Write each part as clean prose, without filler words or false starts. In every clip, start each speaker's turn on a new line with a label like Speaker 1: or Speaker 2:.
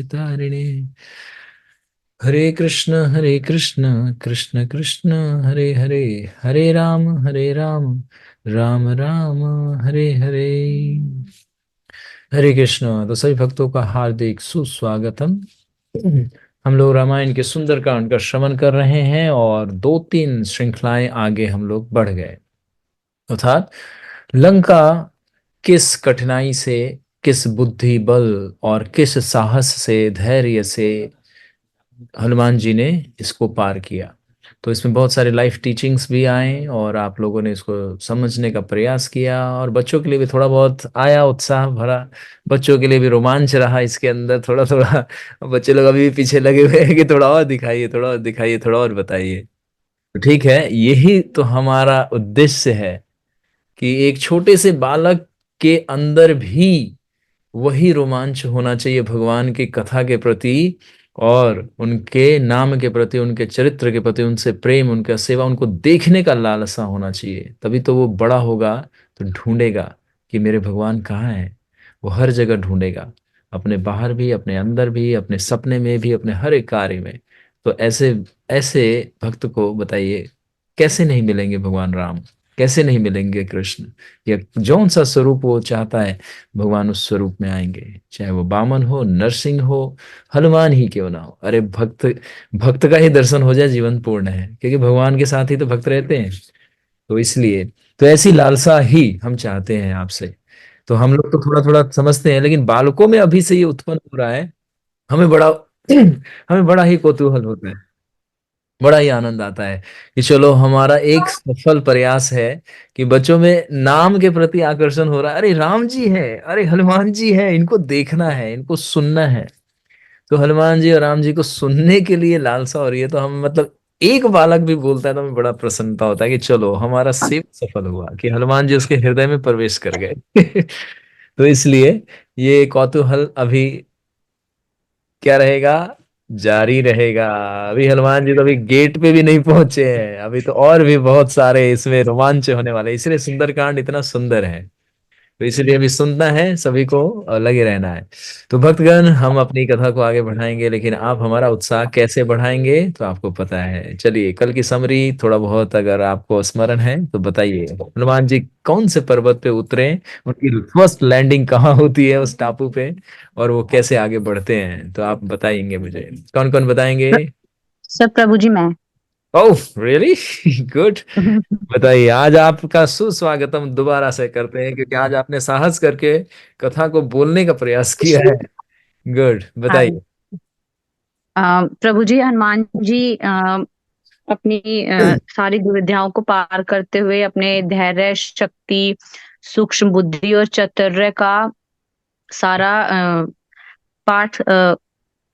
Speaker 1: तारिणे। हरे कृष्ण कृष्ण कृष्ण हरे हरे, हरे राम राम राम हरे हरे। हरे कृष्ण। तो सभी भक्तों का हार्दिक सुस्वागतम। हम लोग रामायण के सुंदरकांड का श्रवण कर रहे हैं और दो तीन श्रृंखलाएं आगे हम लोग बढ़ गए। अर्थात लंका किस कठिनाई से, किस बुद्धि बल और किस साहस से, धैर्य से हनुमान जी ने इसको पार किया। तो इसमें बहुत सारे लाइफ टीचिंग्स भी आए और आप लोगों ने इसको समझने का प्रयास किया और बच्चों के लिए भी थोड़ा बहुत आया, उत्साह भरा। बच्चों के लिए भी रोमांच रहा इसके अंदर थोड़ा थोड़ा। बच्चे लोग अभी भी पीछे लगे हुए हैं कि थोड़ा और दिखाइए, थोड़ा और दिखाइए, थोड़ा और बताइए। तो ठीक है, यही तो हमारा उद्देश्य है कि एक छोटे से बालक के अंदर भी वही रोमांच होना चाहिए भगवान की कथा के प्रति और उनके नाम के प्रति, उनके चरित्र के प्रति, उनसे प्रेम, उनका सेवा, उनको देखने का लालसा होना चाहिए। तभी तो वो बड़ा होगा तो ढूंढेगा कि मेरे भगवान कहाँ हैं। वो हर जगह ढूंढेगा, अपने बाहर भी, अपने अंदर भी, अपने सपने में भी, अपने हर एक कार्य में। तो ऐसे ऐसे भक्त को बताइए कैसे नहीं मिलेंगे भगवान राम, कैसे नहीं मिलेंगे कृष्ण। या जौन सा स्वरूप वो चाहता है भगवान उस स्वरूप में आएंगे, चाहे वो बामन हो, नरसिंह हो, हनुमान ही क्यों ना हो। अरे भक्त, भक्त का ही दर्शन हो जाए जीवन पूर्ण है, क्योंकि भगवान के साथ ही तो भक्त रहते हैं। तो इसलिए तो ऐसी लालसा ही हम चाहते हैं आपसे। तो हम लोग तो थोड़ा थोड़ा समझते हैं, लेकिन बालकों में अभी से ये उत्पन्न हो रहा है। हमें बड़ा हमें बड़ा ही कौतूहल होता है, बड़ा ही आनंद आता है कि चलो हमारा एक सफल प्रयास है कि बच्चों में नाम के प्रति आकर्षण हो रहा है। अरे राम जी है, अरे हनुमान जी है, इनको देखना है, इनको सुनना है। तो हनुमान जी और राम जी को सुनने के लिए लालसा हो रही है। तो हम मतलब एक बालक भी बोलता है तो हमें बड़ा प्रसन्नता होता है कि चलो हमारा सेव सफल हुआ कि हनुमान जी उसके हृदय में प्रवेश कर गए। तो इसलिए ये कौतूहल अभी क्या रहेगा, जारी रहेगा। अभी हनुमान जी तो अभी गेट पे भी नहीं पहुंचे हैं, अभी तो और भी बहुत सारे इसमें रोमांच होने वाले हैं। इसलिए सुंदरकांड इतना सुंदर है। तो इसलिए अभी सुनना है सभी को और लगे रहना है। तो भक्तगण, हम अपनी कथा को आगे बढ़ाएंगे, लेकिन आप हमारा उत्साह कैसे बढ़ाएंगे तो आपको पता है। चलिए कल की समरी थोड़ा बहुत अगर आपको स्मरण है तो बताइए, हनुमान जी कौन से पर्वत पे उतरे, उनकी फर्स्ट लैंडिंग कहाँ होती है उस टापू पे, और वो कैसे आगे बढ़ते हैं, तो आप बताएंगे मुझे। कौन कौन बताएंगे?
Speaker 2: सब प्रभु जी मैं।
Speaker 1: Oh really good. बताइए, आज आपका सुस्वागतम दोबारा से करते हैं क्योंकि आज आपने साहस करके कथा को बोलने का प्रयास किया है। गुड,
Speaker 2: हाँ।
Speaker 1: बताइए।
Speaker 2: प्रभु जी हनुमान जी अपनी सारी दुविधाओं को पार करते हुए अपने धैर्य, शक्ति, सूक्ष्म बुद्धि और चातुर्य का सारा पाठ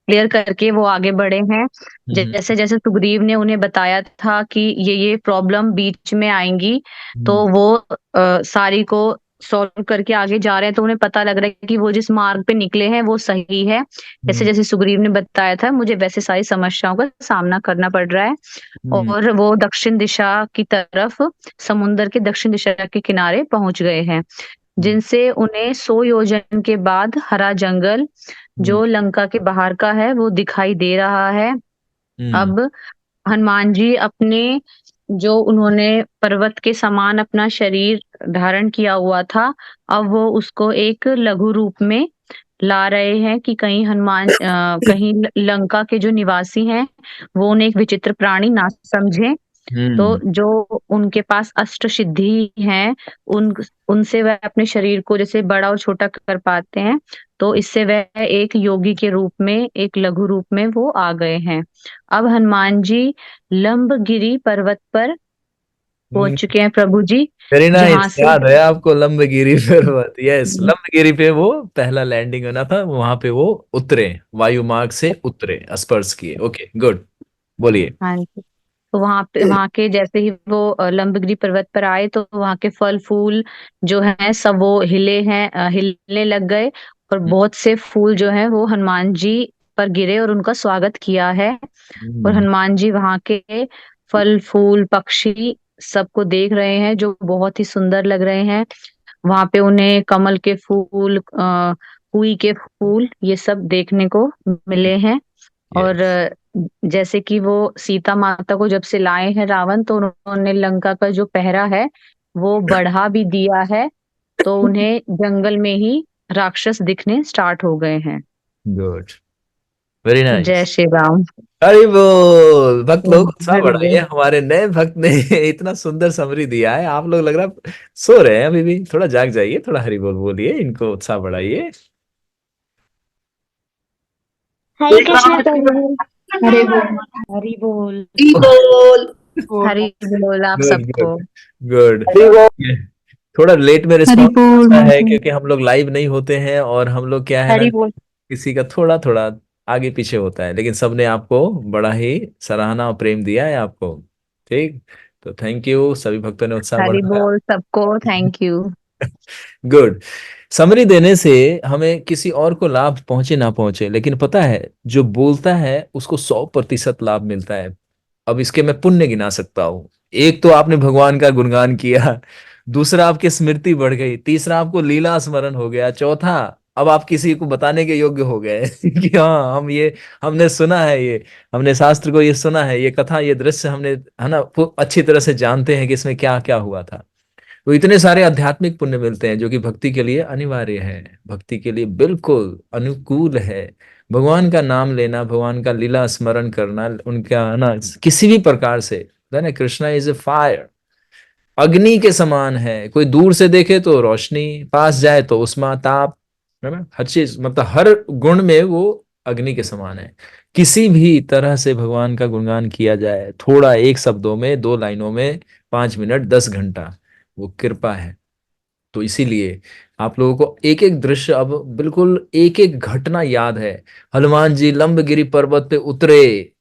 Speaker 2: क्लियर करके वो आगे बढ़े हैं।
Speaker 1: हम्म
Speaker 2: जैसे जैसे सुग्रीव ने उन्हें बताया था कि ये प्रॉब्लम बीच में आएंगी, तो
Speaker 1: हम्म
Speaker 2: वो सारी को सॉल्व करके आगे जा रहे हैं। तो उन्हें पता लग रहा है कि वो जिस मार्ग पे निकले हैं वो सही है। जैसे
Speaker 1: हम्म
Speaker 2: जैसे सुग्रीव ने बताया था, मुझे वैसे सारी समस्याओं का सामना करना पड़ रहा है।
Speaker 1: हम्म
Speaker 2: और वो दक्षिण दिशा की तरफ, समुन्द्र के दक्षिण दिशा के किनारे पहुंच गए हैं,
Speaker 1: हम्म
Speaker 2: जिनसे उन्हें 100 योजन के बाद हरा जंगल
Speaker 1: हम्म
Speaker 2: जो लंका के बाहर का है वो दिखाई दे रहा है।
Speaker 1: हम्म
Speaker 2: अब हनुमान जी अपने, जो उन्होंने पर्वत के समान अपना शरीर धारण किया हुआ था, अब वो उसको एक लघु रूप में ला रहे हैं कि कहीं कहीं लंका के जो निवासी हैं वो उन्हें एक विचित्र प्राणी ना समझें। तो
Speaker 1: हम्म
Speaker 2: जो उनके पास अष्ट सिद्धि हैं, उन उनसे वह अपने शरीर को जैसे बड़ा और छोटा कर पाते हैं। तो इससे वह एक योगी के रूप में, एक लघु रूप में वो आ गए हैं। अब हनुमान जी लंबगिरी पर्वत पर पहुंच चुके हैं प्रभु जी,
Speaker 1: वेरी
Speaker 2: जहां
Speaker 1: नाइस,
Speaker 2: से
Speaker 1: याद है आपको लंबगिरी पर्वत। यस, लंबगिरी पे वो पहला लैंडिंग होना था, वहां पे वो उतरे, वायु मार्ग से उतरे, स्पर्श किए। ओके गुड, बोलिए।
Speaker 2: हाँ जी। तो वहां के जैसे ही वो लंबगिरी पर्वत पर आए, तो वहां के फल फूल जो हैं सब वो हिलने लग गए। और बहुत से फूल जो हैं वो हनुमान जी पर गिरे और उनका स्वागत किया है। और
Speaker 1: हम्म
Speaker 2: हनुमान जी वहां के फल फूल पक्षी सबको देख रहे हैं, जो बहुत ही सुंदर लग रहे हैं। वहां पे उन्हें कमल के फूल, कुई के फूल ये सब देखने को मिले हैं। और जैसे कि वो सीता माता को जब से लाए हैं रावण, तो उन्होंने लंका का जो पहरा है वो बढ़ा भी दिया है, तो उन्हें जंगल में ही राक्षस दिखने स्टार्ट हो गए हैं।
Speaker 1: गुड, वेरी
Speaker 2: जय
Speaker 1: नाइस।
Speaker 2: श्री राम।
Speaker 1: हरि बोल। भक्त लोग उत्साह
Speaker 2: हरि
Speaker 1: बढ़ाइए,
Speaker 2: बोल।
Speaker 1: हमारे नए भक्त ने इतना सुंदर समरी दिया है। आप लोग लग रहा सो रहे हैं अभी भी, थोड़ा जाग जाइए, थोड़ा हरि बोल बोलिए, इनको उत्साह बढ़ाइए।
Speaker 3: हरे कृष्ण प्रभु। हरे बोल।
Speaker 2: हरि बोल।
Speaker 3: बोल।
Speaker 2: हरि बोल आप
Speaker 1: गुड
Speaker 2: सबको।
Speaker 1: Good good. थोड़ा लेट में
Speaker 3: हरि
Speaker 1: रिस्पॉन्स
Speaker 3: बोल
Speaker 1: आता है
Speaker 3: माता।
Speaker 1: क्योंकि हम लोग लाइव नहीं होते हैं, और हम लोग क्या है ना,
Speaker 3: हरि बोल।
Speaker 1: किसी का थोड़ा थोड़ा आगे पीछे होता है, लेकिन सबने आपको बड़ा ही सराहना और प्रेम दिया है आपको। ठीक, तो थैंक यू, सभी भक्तों ने उत्साह
Speaker 2: हरि
Speaker 1: बढ़ाया।
Speaker 2: बोल सबको, थैंक यू।
Speaker 1: गुड। समरी देने से हमें किसी और को लाभ पहुंचे ना पहुंचे, लेकिन पता है जो बोलता है उसको 100% लाभ मिलता है। अब इसके मैं पुण्य गिना सकता हूँ। एक तो आपने भगवान का गुणगान किया, दूसरा आपकी स्मृति बढ़ गई, तीसरा आपको लीला स्मरण हो गया, चौथा अब आप किसी को बताने के योग्य हो गए कि हाँ हम ये, हमने सुना है ये, हमने शास्त्र को ये सुना है, ये कथा, ये दृश्य हमने, है ना, अच्छी तरह से जानते हैं कि इसमें क्या क्या हुआ था। तो इतने सारे आध्यात्मिक पुण्य मिलते हैं जो कि भक्ति के लिए अनिवार्य है, भक्ति के लिए बिल्कुल अनुकूल है। भगवान का नाम लेना, भगवान का लीला स्मरण करना, उनका ना किसी भी प्रकार से, है ना, कृष्णा इज ए फायर, अग्नि के समान है। कोई दूर से देखे तो रोशनी, पास जाए तो उष्मा ताप, है ना, हर चीज, मतलब हर गुण में वो अग्नि के समान है। किसी भी तरह से भगवान का गुणगान किया जाए, थोड़ा, एक शब्दों में, दो लाइनों में, 5 मिनट, 10 घंटा, वो कृपा है। तो इसीलिए आप लोगों को एक एक दृश्य, अब बिल्कुल एक एक घटना याद है। हनुमान जी लंबगिरी पर्वत पे उतरे,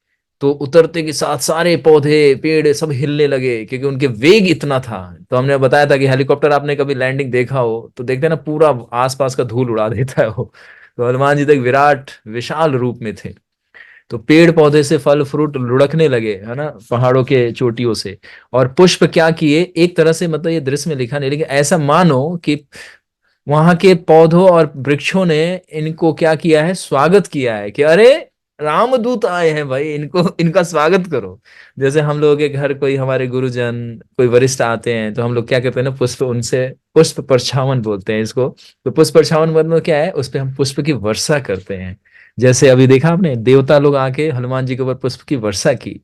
Speaker 1: तो उतरते के साथ सारे पौधे पेड़ सब हिलने लगे क्योंकि उनके वेग इतना था। तो हमने बताया था कि हेलीकॉप्टर आपने कभी लैंडिंग देखा हो तो देखते हैं ना, पूरा आसपास का धूल उड़ा देता है वो। तो हनुमान जी तो एक विराट विशाल रूप में थे। तो पेड़ पौधे से फल फ्रूट लुढ़कने लगे, है ना, पहाड़ों के चोटियों से। और पुष्प क्या किए, एक तरह से, मतलब ये दृश्य में लिखा नहीं, लेकिन ऐसा मानो कि वहां के पौधों और वृक्षों ने इनको क्या किया है, स्वागत किया है कि अरे रामदूत आए हैं भाई, इनको, इनका स्वागत करो। जैसे हम लोगों के घर कोई हमारे गुरुजन, कोई वरिष्ठ आते हैं तो हम लोग क्या करते हैं ना, पुष्प उनसे, पुष्प परछावन बोलते हैं इसको। तो पुष्प परछावन मतलब क्या है, उस पे हम पुष्प की वर्षा करते हैं। जैसे अभी देखा आपने, देवता लोग आके हनुमान जी के ऊपर पुष्प की वर्षा की।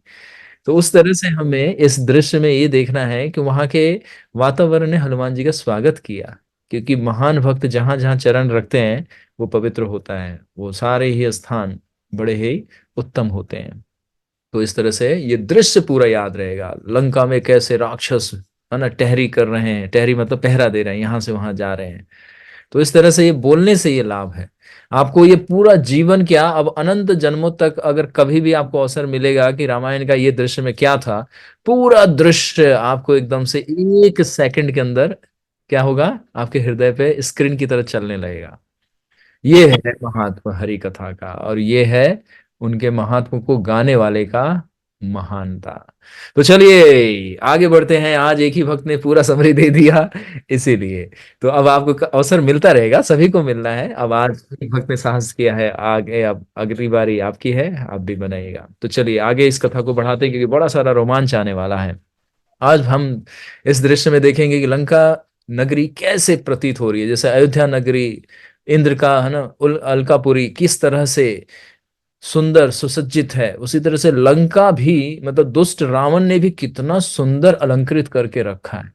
Speaker 1: तो उस तरह से हमें इस दृश्य में ये देखना है कि वहां के वातावरण ने हनुमान जी का स्वागत किया, क्योंकि महान भक्त जहां जहां चरण रखते हैं वो पवित्र होता है, वो सारे ही स्थान बड़े ही उत्तम होते हैं। तो इस तरह से ये दृश्य पूरा याद रहेगा, लंका में कैसे राक्षस, है ना, टहरी कर रहे हैं, टहरी मतलब पहरा दे रहे हैं, यहां से वहां जा रहे हैं। तो इस तरह से ये बोलने से ये लाभ है आपको, ये पूरा जीवन क्या, अब अनंत जन्मों तक अगर कभी भी आपको अवसर मिलेगा कि रामायण का ये दृश्य में क्या था, पूरा दृश्य आपको एकदम से 1 सेकंड के अंदर क्या होगा, आपके हृदय पे स्क्रीन की तरह चलने लगेगा। ये है महात्मा हरि कथा का, और ये है उनके महात्मा को गाने वाले का महानता। तो चलिए आगे बढ़ते हैं। आज एक ही भक्त ने पूरा समरी दे दिया, इसीलिए तो अब आपको अवसर मिलता रहेगा, सभी को मिलना है। अब आज एक भक्त ने साहस किया है, आगे अब अगली बारी आपकी है, आप भी बनाइएगा। तो चलिए आगे इस कथा को बढ़ाते हैं, क्योंकि बड़ा सारा रोमांच आने वाला है। आज हम इस दृश्य में देखेंगे कि लंका नगरी कैसे प्रतीत हो रही है, जैसे अयोध्या नगरी, इंद्र का, है ना, अलकापुरी किस तरह से सुंदर सुसज्जित है, उसी तरह से लंका भी, मतलब दुष्ट रावण ने भी कितना सुंदर अलंकृत करके रखा है।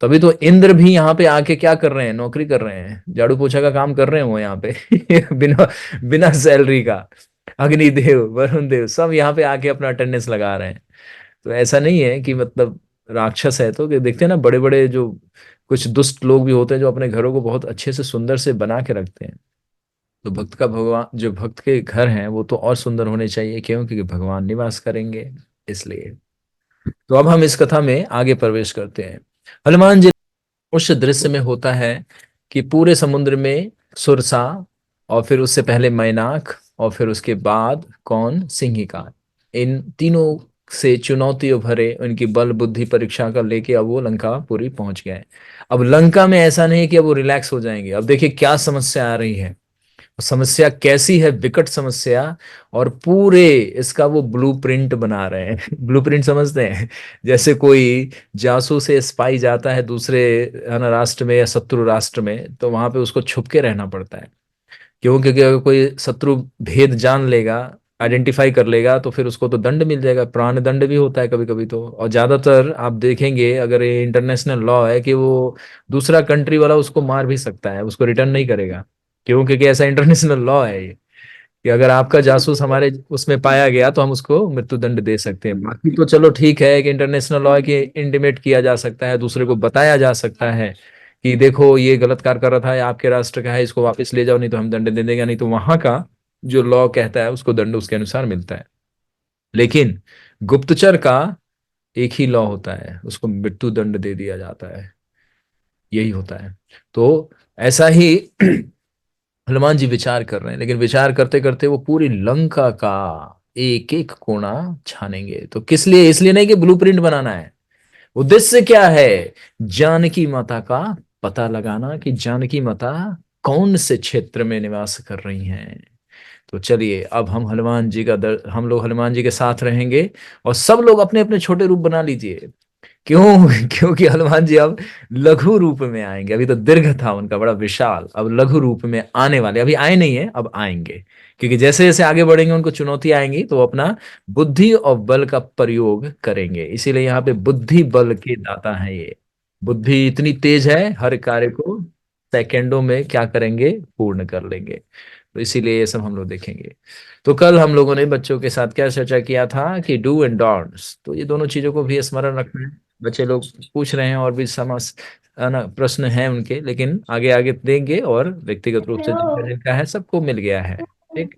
Speaker 1: तभी तो इंद्र भी यहाँ पे आके क्या कर रहे हैं, नौकरी कर रहे हैं, झाड़ू पोछा का काम कर रहे हैं वो यहाँ पे बिना बिना सैलरी का। अग्निदेव, वरुण देव सब यहाँ पे आके अपना अटेंडेंस लगा रहे हैं। तो ऐसा नहीं है कि मतलब राक्षस है तो, कि देखते हैं ना बड़े बड़े जो कुछ दुष्ट लोग भी होते हैं जो अपने घरों को बहुत अच्छे से सुंदर से बना के रखते हैं। तो भक्त का भगवान, जो भक्त के घर हैं वो तो और सुंदर होने चाहिए, क्यों, क्योंकि भगवान निवास करेंगे, इसलिए। तो अब हम इस कथा में आगे प्रवेश करते हैं। हनुमान जी उस दृश्य में होता है कि पूरे समुद्र में सुरसा, और फिर उससे पहले मैनाक, और फिर उसके बाद कौन, सिंहिका, इन तीनों से चुनौतियों भरे उनकी बल बुद्धि परीक्षा कर लेके अब वो लंकापुरी पहुंच गए। अब लंका में ऐसा नहीं कि अब वो रिलैक्स हो जाएंगे। अब देखिए क्या समस्या आ रही है, समस्या कैसी है, विकट समस्या। और पूरे इसका वो ब्लूप्रिंट बना रहे हैं ब्लूप्रिंट समझते हैं, जैसे कोई जासूस से स्पाई जाता है दूसरे है ना राष्ट्र में या शत्रु राष्ट्र में, तो वहां पे उसको छुप के रहना पड़ता है। क्यों? क्योंकि अगर कोई शत्रु भेद जान लेगा, आइडेंटिफाई कर लेगा, तो फिर उसको तो दंड मिल जाएगा, प्राण दंड भी होता है कभी कभी तो। और ज्यादातर आप देखेंगे अगर ये इंटरनेशनल लॉ है कि वो दूसरा कंट्री वाला उसको मार भी सकता है, उसको रिटर्न नहीं करेगा। क्यों? क्योंकि ऐसा इंटरनेशनल लॉ है ये, कि अगर आपका जासूस हमारे उसमें पाया गया तो हम उसको मृत्यु दंड दे सकते हैं। बाकी तो चलो ठीक है कि इंटरनेशनल लॉ है कि इंटीमेट किया जा सकता है, दूसरे को बताया जा सकता है कि देखो ये गलत कार्य कर रहा था, ये आपके राष्ट्र का है, इसको वापस ले जाओ नहीं तो हम दंड दे देंगे। नहीं तो वहां का जो लॉ कहता है उसको दंड उसके अनुसार मिलता है। लेकिन गुप्तचर का एक ही लॉ होता है, उसको मृत्यु दंड दे दिया जाता है, यही होता है। तो ऐसा ही हनुमान जी विचार कर रहे हैं, लेकिन विचार करते करते वो पूरी लंका का एक एक कोना छानेंगे। तो किस लिए? इसलिए नहीं कि ब्लूप्रिंट बनाना है, उद्देश्य क्या है? जानकी माता का पता लगाना कि जानकी माता कौन से क्षेत्र में निवास कर रही हैं। तो चलिए अब हम लोग हनुमान जी के साथ रहेंगे, और सब लोग अपने अपने छोटे रूप बना लीजिए। क्यों? क्योंकि हनुमान जी अब लघु रूप में आएंगे। अभी तो दीर्घ था उनका बड़ा विशाल, अब लघु रूप में आने वाले, अभी आए नहीं है, अब आएंगे। क्योंकि जैसे जैसे आगे बढ़ेंगे उनको चुनौती आएंगी तो वो अपना बुद्धि और बल का प्रयोग करेंगे। इसीलिए यहाँ पे बुद्धि बल के दाता है ये। बुद्धि इतनी तेज है, हर कार्य को सेकेंडों में क्या करेंगे, पूर्ण कर लेंगे। तो इसीलिए ये सब हम लोग देखेंगे। तो कल हम लोगों ने बच्चों के साथ क्या चर्चा किया था कि डू एंड डोंट्स, तो ये दोनों चीजों को भी स्मरण रखना है। बच्चे लोग पूछ रहे हैं और भी समझ है ना, प्रश्न हैं उनके, लेकिन आगे आगे देंगे, और व्यक्तिगत रूप से जिनका जिनका है सबको मिल गया है। ठीक।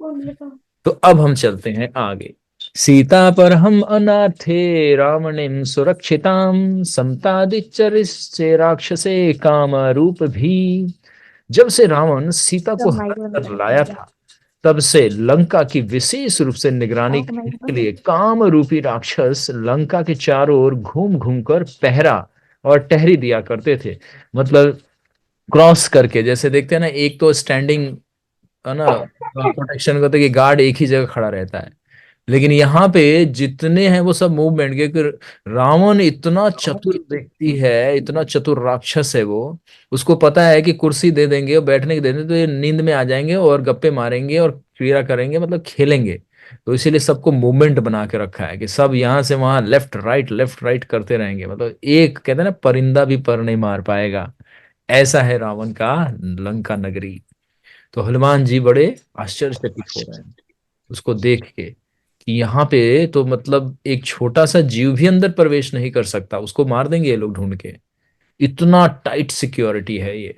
Speaker 1: तो अब हम चलते हैं आगे। सीता पर हम अनाथे रावणिम सुरक्षिताम संतादिचरिष्ये राक्षसे काम रूप भी। जब से रावण सीता को हरा कर लाया था, तब से लंका की विशेष रूप से निगरानी करने के लिए काम रूपी राक्षस लंका के चारों ओर घूम घूम कर पहरा और टहरी दिया करते थे। मतलब क्रॉस करके, जैसे देखते हैं ना, एक तो स्टैंडिंग है ना प्रोटेक्शन करते कि गार्ड एक ही जगह खड़ा रहता है, लेकिन यहाँ पे जितने हैं वो सब मूवमेंट के। रावण इतना चतुर व्यक्ति है, इतना चतुर राक्षस है वो। उसको पता है कि कुर्सी दे देंगे और बैठने की दे देंगे तो ये नींद में आ जाएंगे और गप्पे मारेंगे और क्रीड़ा करेंगे, मतलब खेलेंगे। तो इसीलिए सबको मूवमेंट बना के रखा है कि सब यहाँ से वहां लेफ्ट राइट करते रहेंगे। मतलब एक कहते हैं ना, परिंदा भी पर नहीं मार पाएगा, ऐसा है रावण का लंका नगरी। तो हनुमान जी बड़े आश्चर्यचकित हो रहे हैं उसको देख के, कि यहाँ पे तो मतलब एक छोटा सा जीव भी अंदर प्रवेश नहीं कर सकता, उसको मार देंगे ये लोग ढूंढ के, इतना टाइट सिक्योरिटी है ये।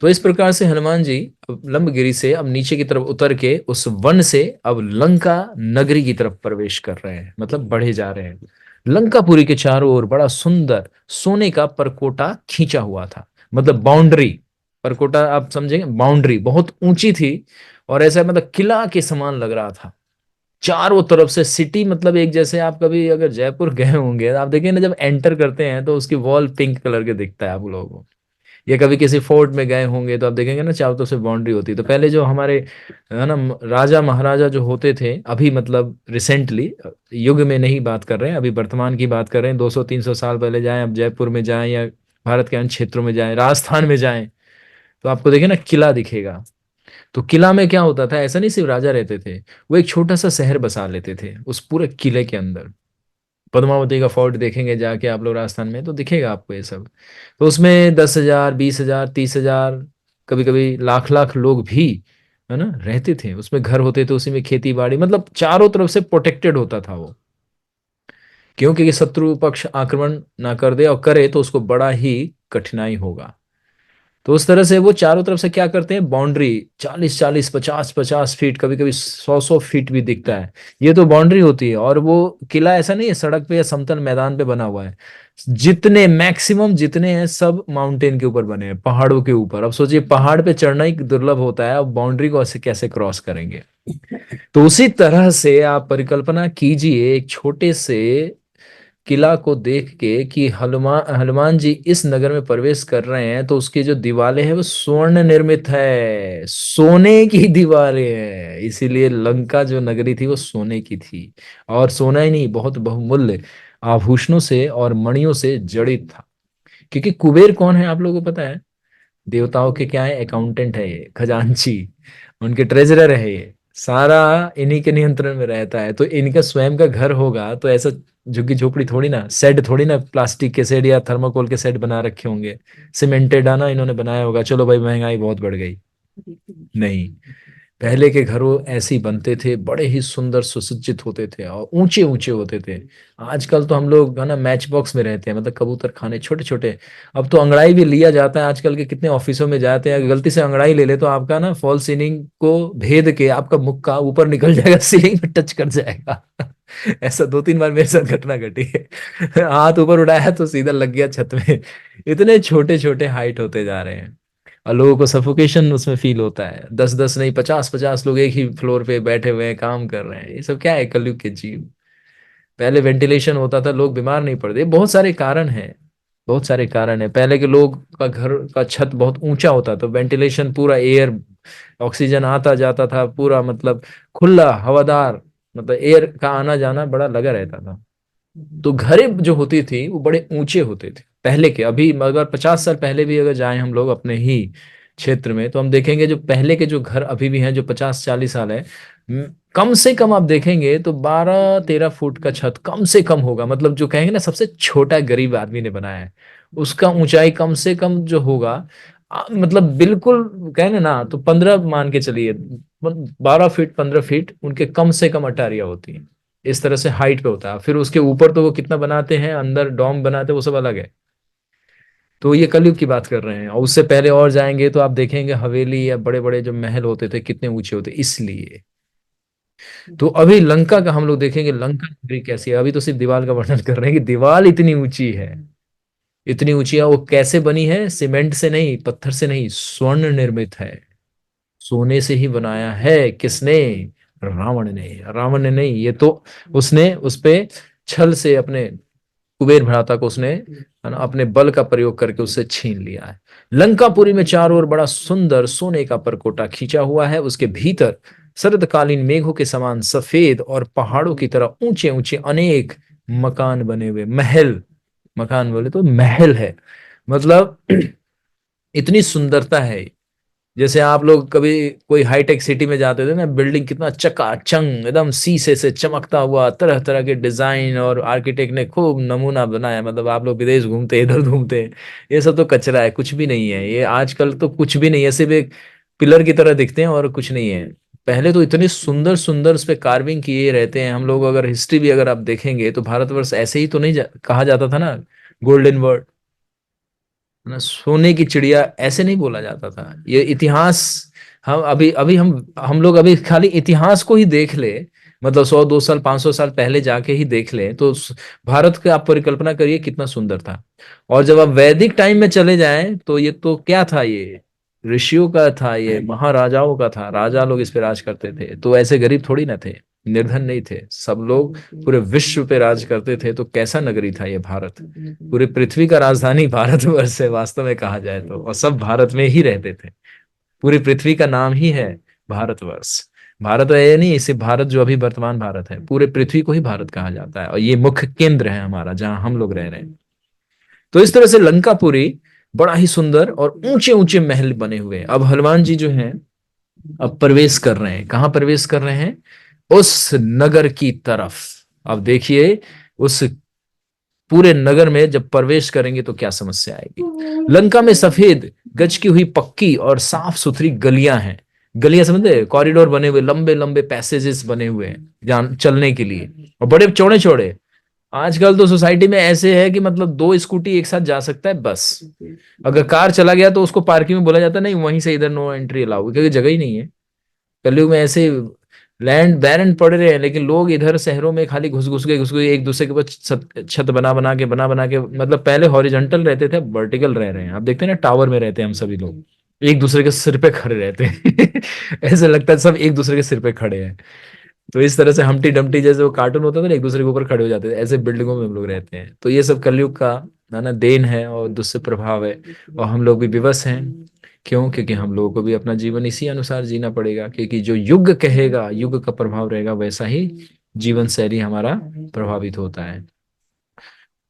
Speaker 1: तो इस प्रकार से हनुमान जी अब लंबगिरी से अब नीचे की तरफ उतर के उस वन से अब लंका नगरी की तरफ प्रवेश कर रहे हैं, मतलब बढ़े जा रहे हैं। लंकापुरी के चारों ओर बड़ा सुंदर सोने का परकोटा खींचा हुआ था, मतलब बाउंड्री। परकोटा आप समझेंगे, बाउंड्री बहुत ऊंची थी, और ऐसा मतलब किला के समान लग रहा था चारों तरफ से। सिटी मतलब एक जैसे, आप कभी अगर जयपुर गए होंगे आप देखें ना, जब एंटर करते हैं तो उसकी वॉल पिंक कलर के दिखता है आप लोगों को। या कभी किसी फोर्ट में गए होंगे तो आप देखेंगे ना, चारों तरफ से बाउंड्री होती है। तो पहले जो हमारे है ना राजा महाराजा जो होते थे, अभी मतलब रिसेंटली युग में नहीं बात कर रहे हैं, अभी वर्तमान की बात कर रहे हैं, 200-300 साल पहले जाएं, अब जयपुर में जाएं या भारत के अन्य क्षेत्रों में जाएं, राजस्थान में जाएं, तो आपको देखे ना किला दिखेगा। तो किला में क्या होता था, ऐसा नहीं सिर्फ राजा रहते थे, वो एक छोटा सा शहर बसा लेते थे उस पूरे किले के अंदर। पद्मावती का फोर्ट देखेंगे जाके आप लोग राजस्थान में, तो दिखेगा आपको ये सब। तो उसमें 10,000, 20,000, 30,000, कभी कभी लाख लाख लोग भी है ना रहते थे उसमें, घर होते थे उसी में, खेती बाड़ी, मतलब चारों तरफ से प्रोटेक्टेड होता था वो। क्योंकि शत्रु पक्ष आक्रमण ना कर दे, और करे तो उसको बड़ा ही कठिनाई होगा। तो उस तरह से वो चारों तरफ से क्या करते हैं, बाउंड्री 40-40, 50-50 फीट, कभी कभी 100-100 फीट भी दिखता है, ये तो बाउंड्री होती है। और वो किला ऐसा नहीं है सड़क पे या समतल मैदान पे बना हुआ है, जितने मैक्सिमम जितने हैं सब माउंटेन के ऊपर बने हैं, पहाड़ों के ऊपर। अब सोचिए पहाड़ पे चढ़ना ही दुर्लभ होता है, अब बाउंड्री को ऐसे कैसे क्रॉस करेंगे। तो उसी तरह से आप परिकल्पना कीजिए एक छोटे से किला को देख के कि हनुमान हनुमान जी इस नगर में प्रवेश कर रहे हैं, तो उसकी जो दीवारें हैं वो स्वर्ण निर्मित है, सोने की दीवारें हैं। इसीलिए लंका जो नगरी थी वो सोने की थी, और सोना ही नहीं, बहुत बहुमूल्य आभूषणों से और मणियों से जड़ित था। क्योंकि कुबेर कौन है आप लोगों को पता है? देवताओं के क्या है? अकाउंटेंट है ये, खजांची, उनके ट्रेजरर है ये, सारा इन्हीं के नियंत्रण में रहता है। तो इनका स्वयं का घर होगा तो ऐसा झुग्गी झोपड़ी थोड़ी ना, शेड थोड़ी ना, प्लास्टिक के शेड या थर्माकोल के शेड बना रखे होंगे, सीमेंटेड आना इन्होंने बनाया होगा, चलो भाई महंगाई बहुत बढ़ गई। नहीं, पहले के घर वो ऐसे ही बनते थे, बड़े ही सुंदर सुसज्जित होते थे और ऊंचे ऊंचे होते थे। आजकल तो हम लोग है ना मैच बॉक्स में रहते हैं, मतलब कबूतर खाने छोटे छोटे। अब तो अंगड़ाई भी लिया जाता है, आजकल के कितने ऑफिसों में जाते हैं, गलती से अंगड़ाई ले ले तो आपका ना फॉल सीलिंग को भेद के आपका मुक्का ऊपर निकल जाएगा, सीलिंग में टच कर जाएगा। ऐसा 2-3 बार मेरे साथ घटना घटी है। हाथ ऊपर उठाया तो सीधा लग गया छत में। इतने छोटे छोटे हाइट होते जा रहे हैं, और लोगों को सफोकेशन उसमें फील होता है। 10-10 नहीं, 50-50 लोग एक ही फ्लोर पे बैठे हुए हैं, काम कर रहे हैं। ये सब क्या है? कलयुग के जीव। पहले वेंटिलेशन होता था, लोग बीमार नहीं पड़ते। बहुत सारे कारण हैं, बहुत सारे कारण है। पहले के लोग का घर का छत बहुत ऊंचा होता, तो वेंटिलेशन पूरा, एयर ऑक्सीजन आता जाता था पूरा, मतलब खुला हवादार, मतलब एयर का आना जाना बड़ा लगा रहता था। तो घरें जो होती थी वो बड़े ऊंचे होते थे पहले के। अभी अगर 50 साल पहले भी अगर जाएं हम लोग अपने ही क्षेत्र में, तो हम देखेंगे जो पहले के जो घर अभी भी हैं, जो 50-40 साल है, कम से कम आप देखेंगे तो 12-13 फुट का छत कम से कम होगा। मतलब जो कहेंगे ना सबसे छोटा गरीब आदमी ने बनाया है, उसका ऊंचाई कम से कम जो होगा, मतलब बिल्कुल कहेंगे ना तो 15 मान के चलिए, 12 फीट 15 फीट उनके कम से कम अटारियां होती हैं। इस तरह से हाइट पे होता है। फिर उसके ऊपर तो वो कितना बनाते हैं, अंदर डॉम बनाते हैं, वो सब अलग है। तो ये कलयुग की बात कर रहे हैं। और उससे पहले और जाएंगे तो आप देखेंगे हवेली या बड़े बड़े जो महल होते थे कितने ऊंचे होते, इसलिए। तो अभी लंका का हम लोग देखेंगे, लंका नगरी कैसी है। अभी तो सिर्फ दीवार का वर्णन कर रहे हैं कि दीवार इतनी ऊंची है, इतनी ऊंची है। वो कैसे बनी है? सीमेंट से नहीं, पत्थर से नहीं, स्वर्ण निर्मित है। सोने से ही बनाया है। किसने? रावण ने। रावण ने नहीं, ये तो उसने उस पे छल से अपने कुबेर भ्राता को उसने है ना अपने बल का प्रयोग करके उससे छीन लिया है। लंकापुरी में चारों ओर बड़ा सुंदर सोने का परकोटा खींचा हुआ है। उसके भीतर शरदकालीन मेघों के समान सफेद और पहाड़ों की तरह ऊंचे ऊंचे अनेक मकान बने हुए, महल। मकान बोले तो महल है, मतलब इतनी सुंदरता है। जैसे आप लोग कभी कोई हाईटेक सिटी में जाते थे ना, बिल्डिंग कितना चकाचंग एकदम शीशे से चमकता हुआ, तरह तरह के डिजाइन, और आर्किटेक्ट ने खूब नमूना बनाया। मतलब आप लोग विदेश घूमते इधर घूमते, ये सब तो कचरा है, कुछ भी नहीं है ये। आजकल तो कुछ भी नहीं है, सिर्फ एक पिलर की तरह दिखते हैं और कुछ नहीं है। पहले तो इतने सुंदर सुंदर उस पे कार्विंग किए रहते हैं। हम लोग अगर हिस्ट्री भी अगर आप देखेंगे तो भारतवर्ष ऐसे ही तो नहीं कहा जाता था ना, गोल्डन वर्ल्ड ना, सोने की चिड़िया ऐसे नहीं बोला जाता था। ये इतिहास, हम अभी अभी हम लोग अभी खाली इतिहास को ही देख ले, मतलब 100-200 साल 500 साल पहले जाके ही देख ले, तो भारत का आप परिकल्पना करिए कितना सुंदर था। और जब आप वैदिक टाइम में चले जाएं तो ये तो क्या था? ये ऋषियों का था, ये महाराजाओं का था, राजा लोग इस पे राज करते थे। तो ऐसे गरीब थोड़ी ना थे, निर्धन नहीं थे, सब लोग पूरे विश्व पे राज करते थे। तो कैसा नगरी था ये भारत? पूरी पृथ्वी का राजधानी भारतवर्ष है वास्तव में कहा जाए तो, और सब भारत में ही रहते थे। पूरी पृथ्वी का नाम ही है भारतवर्ष। भारत है नहीं, सिर्फ भारत जो अभी वर्तमान भारत है, पूरे पृथ्वी को ही भारत कहा जाता है, और ये मुख्य केंद्र है हमारा जहां हम लोग रह रहे हैं। तो इस तरह से लंकापुरी बड़ा ही सुंदर और ऊंचे ऊंचे महल बने हुए हैं। अब हनुमान जी जो हैं अब प्रवेश कर रहे हैं, कहाँ प्रवेश कर रहे हैं? उस नगर की तरफ। अब देखिए, उस पूरे नगर में जब प्रवेश करेंगे तो क्या समस्या आएगी। लंका में सफेद गज की हुई पक्की और साफ सुथरी गलियां हैं। गलियां समझते? कॉरिडोर बने हुए, लंबे लंबे पैसेजेस बने हुए हैं जान चलने के लिए, और बड़े चौड़े चौड़े। आजकल तो सोसाइटी में ऐसे है कि मतलब 2 स्कूटी एक साथ जा सकता है बस। अगर कार चला गया तो उसको पार्किंग में बोला जाता है, नहीं वहीं से इधर नो एंट्री अलाउ, क्योंकि जगह ही नहीं है। कलयुग में ऐसे लैंड बैरन पड़ रहे हैं, लेकिन लोग इधर शहरों में खाली घुस घुस के एक दूसरे के ऊपर छत छत बना बना के, मतलब पहले हॉरिजॉन्टल रहते थे, वर्टिकल रह रहे हैं। आप देखते हैं ना टावर में रहते हैं हम सभी लोग, एक दूसरे के सिर पे खड़े रहते हैं। ऐसे लगता है सब एक दूसरे के सिर पे खड़े हैं। तो इस तरह से हमटी डमटी जैसे वो कार्टून होता था ना, एक दूसरे के ऊपर खड़े हो जाते थे, ऐसे बिल्डिंगों में हम लोग रहते हैं। तो ये सब कलयुग का है ना देन है और दुष्प्रभाव है। और हम लोग भी विवश हैं। क्यों? क्योंकि हम लोगों को भी अपना जीवन इसी अनुसार जीना पड़ेगा, क्योंकि जो युग कहेगा, युग का प्रभाव रहेगा, वैसा ही जीवन शैली हमारा प्रभावित होता है।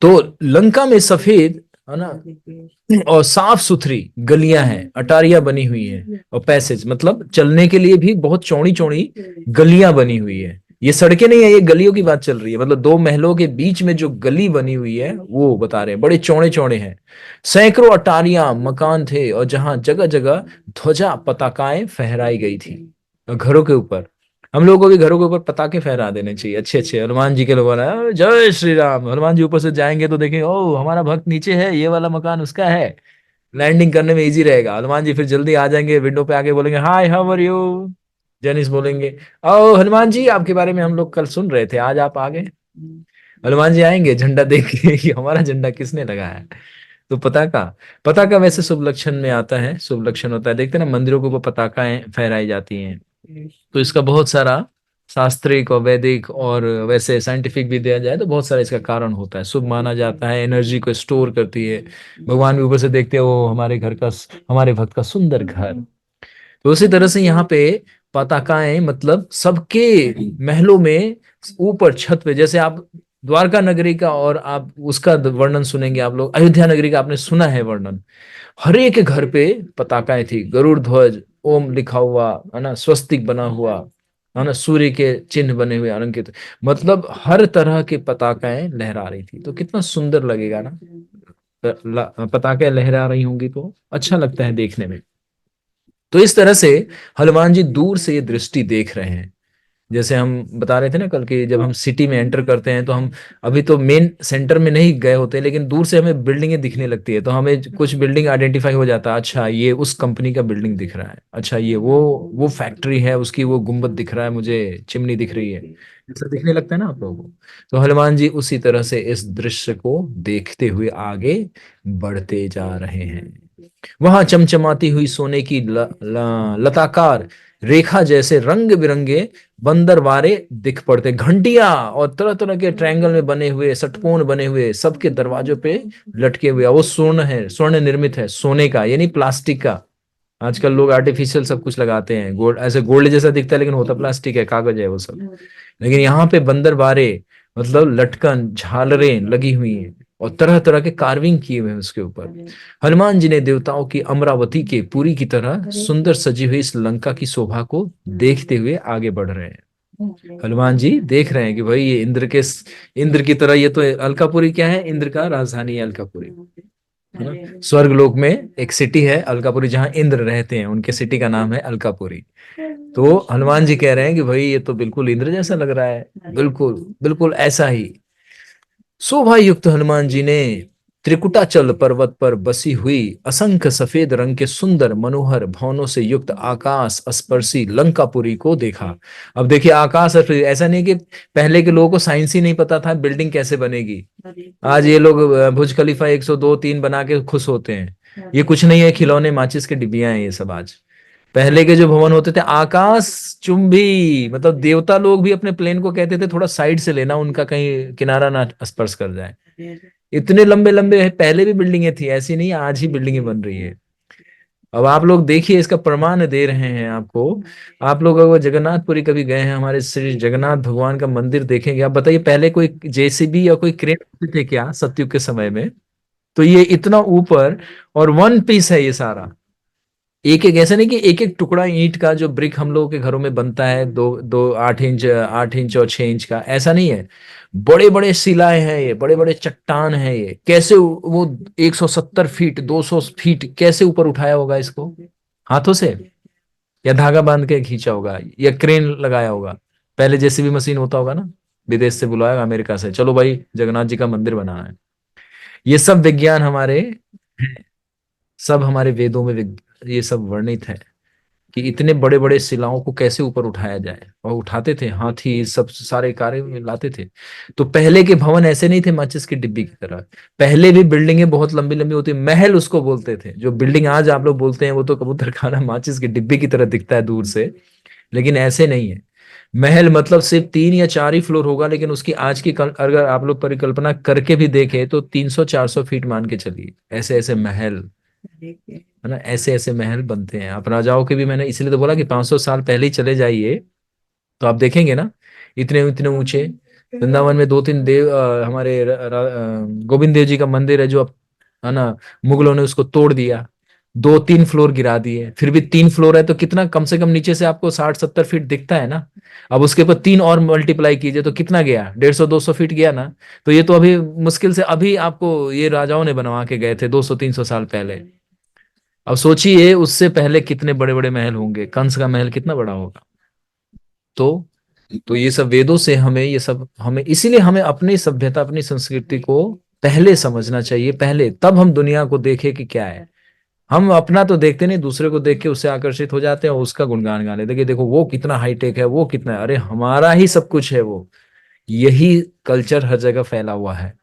Speaker 1: तो लंका में सफेद है ना और साफ सुथरी गलियां हैं, अटारियां बनी हुई हैं, और पैसेज मतलब चलने के लिए भी बहुत चौड़ी चौड़ी गलियां बनी हुई है। ये सड़कें नहीं है, ये गलियों की बात चल रही है। मतलब दो महलों के बीच में जो गली बनी हुई है वो बता रहे हैं, बड़े चौड़े चौड़े हैं। सैकड़ों अटारियां मकान थे और जहां जगह जगह ध्वजा पताकाएं फहराई गई थी। और घरों के ऊपर, हम लोगों को भी घरों के ऊपर पताके फहरा देने चाहिए अच्छे अच्छे। हनुमान जी के लोगों ने जय श्री राम, हनुमान जी ऊपर से जाएंगे तो देखें ओ हमारा भक्त नीचे है, ये वाला मकान उसका है। लैंडिंग करने में इजी रहेगा। हनुमान जी फिर जल्दी आ जाएंगे, विंडो पे आके बोलेंगे हाय हाउ आर यू। जेनिस बोलेंगे ओ हनुमान जी आपके बारे में हम लोग कल सुन रहे थे, आज आप आ गए। हनुमान जी आएंगे झंडा देख के कि हमारा झंडा किसने लगाया है। तो पताका, पताका वैसे शुभ लक्षण में आता है, शुभ लक्षण होता है। देखते हैं ना मंदिरों के ऊपर पताकाएं फहराई जाती हैं। तो इसका बहुत सारा शास्त्रिक और वैदिक और वैसे साइंटिफिक भी दिया जाए तो बहुत सारा इसका कारण होता है। शुभ माना जाता है, एनर्जी को स्टोर करती है। भगवान भी ऊपर से देखते हो हमारे घर का, हमारे भक्त का सुंदर घर। तो उसी तरह से यहाँ पे पताकाएं मतलब सबके महलों में ऊपर छत पे, जैसे आप द्वारका नगरी का और आप उसका वर्णन सुनेंगे, आप लोग अयोध्या नगरी का आपने सुना है वर्णन। हर एक के घर पे पताकाएं थी, गरुड़ ध्वज, ओम लिखा हुआ है ना, स्वस्तिक बना हुआ है ना, सूर्य के चिन्ह बने हुए अलंकृत, मतलब हर तरह की पताकाएं लहरा रही थी। तो कितना सुंदर लगेगा ना, पताकाएं लहरा रही होंगी तो अच्छा लगता है देखने में। तो इस तरह से हनुमान जी दूर से ये दृष्टि देख रहे हैं। जैसे हम बता रहे थे ना कल के, जब हम सिटी में एंटर करते हैं तो हम अभी तो मेन सेंटर में नहीं गए होते, लेकिन दूर से हमें बिल्डिंगें दिखने लगती है, तो हमें कुछ बिल्डिंग आइडेंटिफाई हो जाता है। अच्छा ये उस कंपनी का बिल्डिंग दिख रहा है, अच्छा ये वो फैक्ट्री है, उसकी वो गुंबद दिख रहा है, मुझे चिमनी दिख रही है। ऐसा दिखने लगता है ना आप लोगों को। तो हनुमान जी उसी तरह से इस दृश्य को देखते हुए आगे बढ़ते जा रहे हैं। वहां चमचमाती हुई सोने की लताकार रेखा जैसे रंग बिरंगे बंदरवारे दिख पड़ते, घंटियां और तरह तरह के ट्रायंगल में बने हुए, षटकोण बने हुए सबके दरवाजों पे लटके हुए। वो स्वर्ण है, स्वर्ण निर्मित है, सोने का यानी प्लास्टिक का। आजकल लोग आर्टिफिशियल सब कुछ लगाते हैं, गोल्ड ऐसे गोल्ड जैसा दिखता है लेकिन होता प्लास्टिक है, कागज है वो सब। लेकिन यहाँ पे बंदरवारे मतलब लटकन झालरें लगी हुई हैं और तरह तरह के कार्विंग किए हुए हैं उसके ऊपर। हनुमान जी ने देवताओं की अमरावती के पुरी की तरह सुंदर सजी हुई इस लंका की शोभा को देखते हुए आगे बढ़ रहे हैं। हनुमान जी देख रहे हैं कि भाई ये इंद्र की तरह, ये तो अलकापुरी क्या है, इंद्र का राजधानी है अलकापुरी, है ना। स्वर्ग लोक में एक सिटी है अलकापुरी जहां इंद्र रहते हैं, उनके सिटी का नाम है अलकापुरी। तो हनुमान जी कह रहे हैं कि भाई ये तो बिल्कुल इंद्र जैसा लग रहा है, बिल्कुल बिल्कुल ऐसा ही। शोभा युक्त हनुमान जी ने त्रिकुटाचल पर्वत पर बसी हुई असंख्य सफेद रंग के सुंदर मनोहर भवनों से युक्त आकाश स्पर्शी लंकापुरी को देखा। अब देखिए आकाश स्पर्शी, ऐसा नहीं कि पहले के लोगों को साइंस ही नहीं पता था बिल्डिंग कैसे बनेगी। आज ये लोग बुर्ज खलीफा 102 3 बना के खुश होते हैं। ये कुछ नहीं है, खिलौने माचिस के डिब्बियां हैं ये सब। आज पहले के जो भवन होते थे आकाश चुंबी, मतलब देवता लोग भी अपने प्लेन को कहते थे थोड़ा साइड से लेना, उनका कहीं किनारा ना स्पर्श कर जाए। इतने लंबे लंबे पहले भी बिल्डिंगें थी, ऐसी नहीं आज ही बिल्डिंगें बन रही है। अब आप लोग देखिए, इसका प्रमाण दे रहे हैं आपको। आप लोग अगर जगन्नाथपुरी कभी गए हैं, हमारे श्री जगन्नाथ भगवान का मंदिर देखेंगे, आप बताइए पहले कोई जेसीबी या कोई क्रेन होते थे क्या सतयुग के समय में? तो ये इतना ऊपर और वन पीस है ये सारा। एक एक ऐसा नहीं कि एक एक टुकड़ा ईंट का जो ब्रिक हम लोगों के घरों में बनता है, दो दो 8 इंच 8 इंच और 6 इंच का, ऐसा नहीं है। बड़े बड़े शिलाएं हैं ये, बड़े बड़े चट्टान हैं ये। कैसे वो 170 फीट 200 फीट कैसे ऊपर उठाया होगा इसको? हाथों से या धागा बांध के खींचा होगा या क्रेन लगाया होगा। पहले जेसीबी मशीन होता होगा ना, विदेश से बुलाया अमेरिका से, चलो भाई जगन्नाथ जी का मंदिर बनाना है। ये सब विज्ञान हमारे हैं, सब हमारे वेदों में ये सब वर्णित है। कि इतने बड़े बड़े शिलाओं को कैसे ऊपर उठाया जाए, और उठाते थे, हाथी सब सारे कार्य में लाते थे। तो पहले के भवन ऐसे नहीं थे माचिस की डिब्बी की तरह। पहले भी बिल्डिंगें बहुत लंबी लंबी होती, महल उसको बोलते थे। जो बिल्डिंग आज आप लोग बोलते हैं वो तो कबूतर खाना माचिस की डिब्बी की तरह दिखता है दूर से, लेकिन ऐसे नहीं है। महल मतलब सिर्फ 3 या 4 ही फ्लोर होगा, लेकिन उसकी आज की अगर आप लोग परिकल्पना करके भी देखें तो 300-400 फीट मान के चलिए। ऐसे ऐसे महल, है ना, ऐसे ऐसे महल बनते हैं। आप राजाओं के भी, मैंने इसलिए तो बोला कि 500 साल पहले ही चले जाइए तो आप देखेंगे ना, इतने इतने ऊंचे। वृंदावन में 2-3 देव, हमारे गोविंद देव जी का मंदिर है जो अब, है ना, मुगलों ने उसको तोड़ दिया, 2-3 फ्लोर गिरा दिए। फिर भी 3 फ्लोर है तो कितना, कम से कम नीचे से आपको 60-70 फीट दिखता है ना। अब उसके ऊपर 3 और मल्टीप्लाई कीजिए तो कितना गया, 150-200 फीट गया ना। तो ये तो अभी मुश्किल से अभी आपको ये राजाओं ने बनवा के गए थे 200-300 साल पहले। अब सोचिए उससे पहले कितने बड़े बड़े महल होंगे, कंस का महल कितना बड़ा होगा। तो ये सब वेदों से हमें, ये सब हमें, इसीलिए हमें अपनी सभ्यता अपनी संस्कृति को पहले समझना चाहिए, पहले, तब हम दुनिया को देखें कि क्या है। हम अपना तो देखते नहीं, दूसरे को देख के उससे आकर्षित हो जाते हैं और उसका गुणगान गाने देखिए, देखो वो कितना हाईटेक है, वो कितना है। अरे हमारा ही सब कुछ है वो, यही कल्चर हर जगह फैला हुआ है।